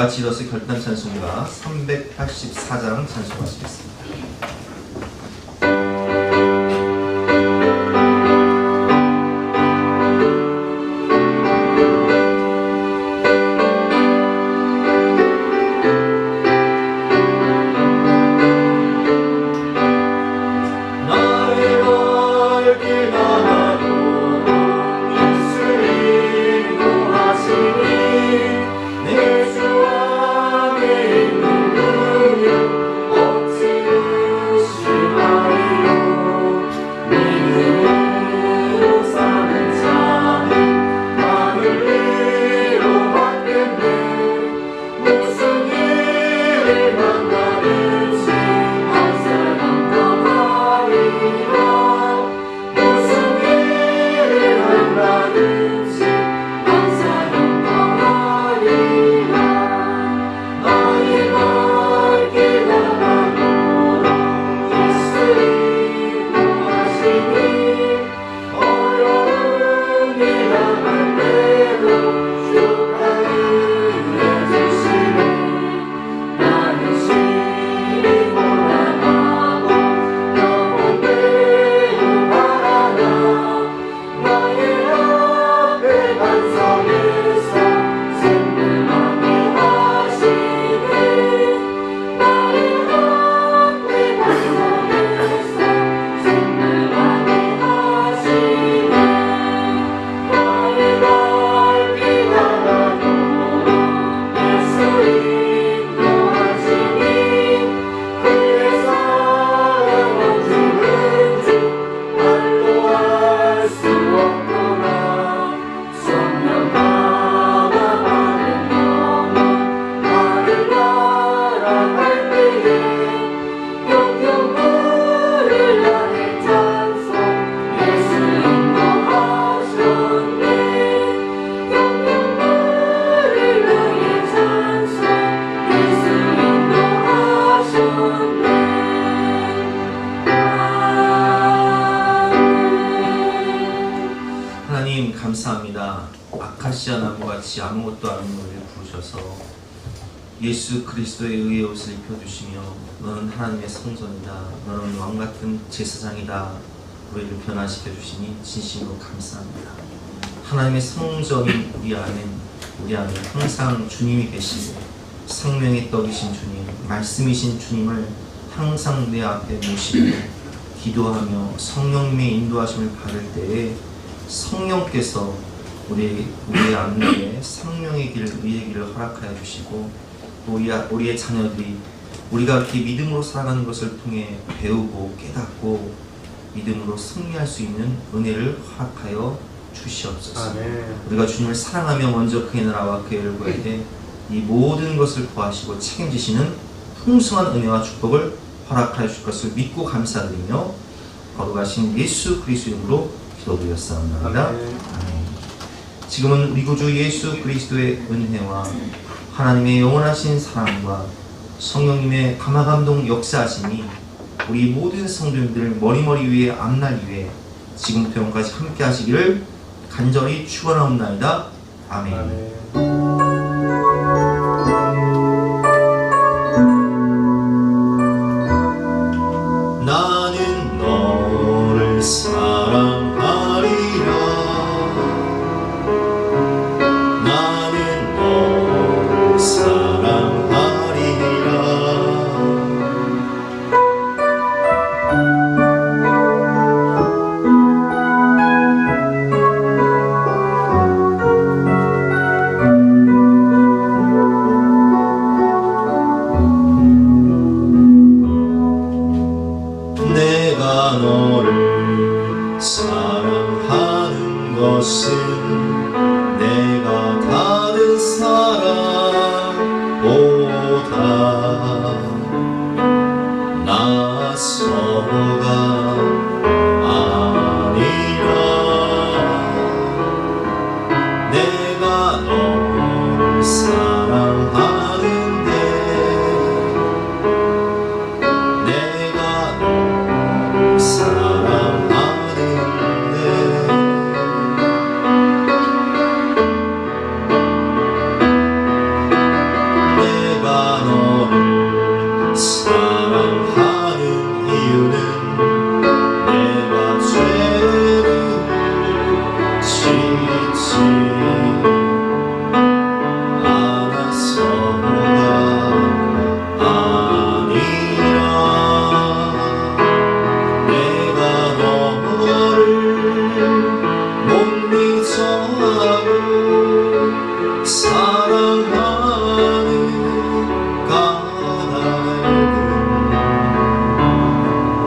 같이 일어서 결단 찬송가 384장 찬송하시겠습니다. 감사합니다. 아카시아 나무같이 아무것도 아닌 우리를 부르셔서 예수 그리스도의 의의 옷을 입혀주시며 너는 하나님의 성전이다, 너는 왕같은 제사장이다, 우리를 변화시켜 주시니 진심으로 감사합니다. 하나님의 성전인 우리 안에 항상 주님이 계시고 생명의 떡이신 주님, 말씀이신 주님을 항상 내 앞에 모시고 기도하며 성령님의 인도하심을 받을 때에 성령께서 우리의 안내에 생명의 길, 의의 길을 허락하여 주시고 또 우리의 자녀들이 우리가 이렇게 믿음으로 살아가는 것을 통해 배우고 깨닫고 믿음으로 승리할 수 있는 은혜를 허락하여 주시옵소서. 아멘. 우리가 주님을 사랑하며 먼저 그의 나라와 그의 의를 구할 때 이 모든 것을 구하시고 책임지시는 풍성한 은혜와 축복을 허락하여 줄 것을 믿고 감사드리며 거룩하신 예수 그리스도의 이름으로 기도드렸사옵나이다. 아멘. 지금은 우리 구주 예수 그리스도의 은혜와 하나님의 영원하신 사랑과 성령님의 감화감동 역사하심이 우리 모든 성도님들을 머리머리 위에 앞날 위에 지금부터 영원까지 함께 하시기를 간절히 축원하옵나이다. 아멘. 아멘. 나는 너를 사랑하리라. 나는 너를 사랑하리라. 내가 너를 사랑하는 것은 내가 다른 사람보다 나서가 아니라. 내가 너를 사랑하는데 내가 너를 사랑하는데 용서하고 사랑하는 까닭은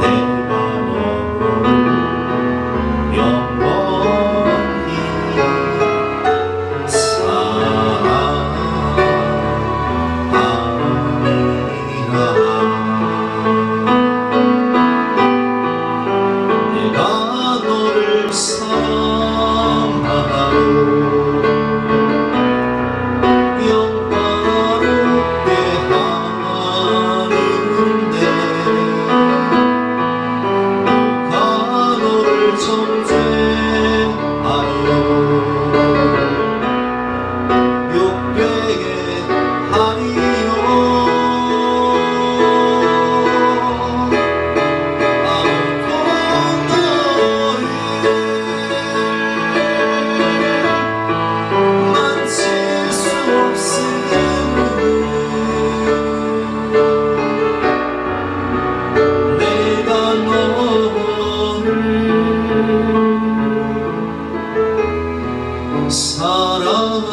내가 너를 영원히 사랑하리라. 내가 너를 사랑하고 영화롭게 하는데 누가 너를 정죄하리요. 욕되게 하리요. 아무도 너를 만질 수 없으니 내가 너를 사랑하니라.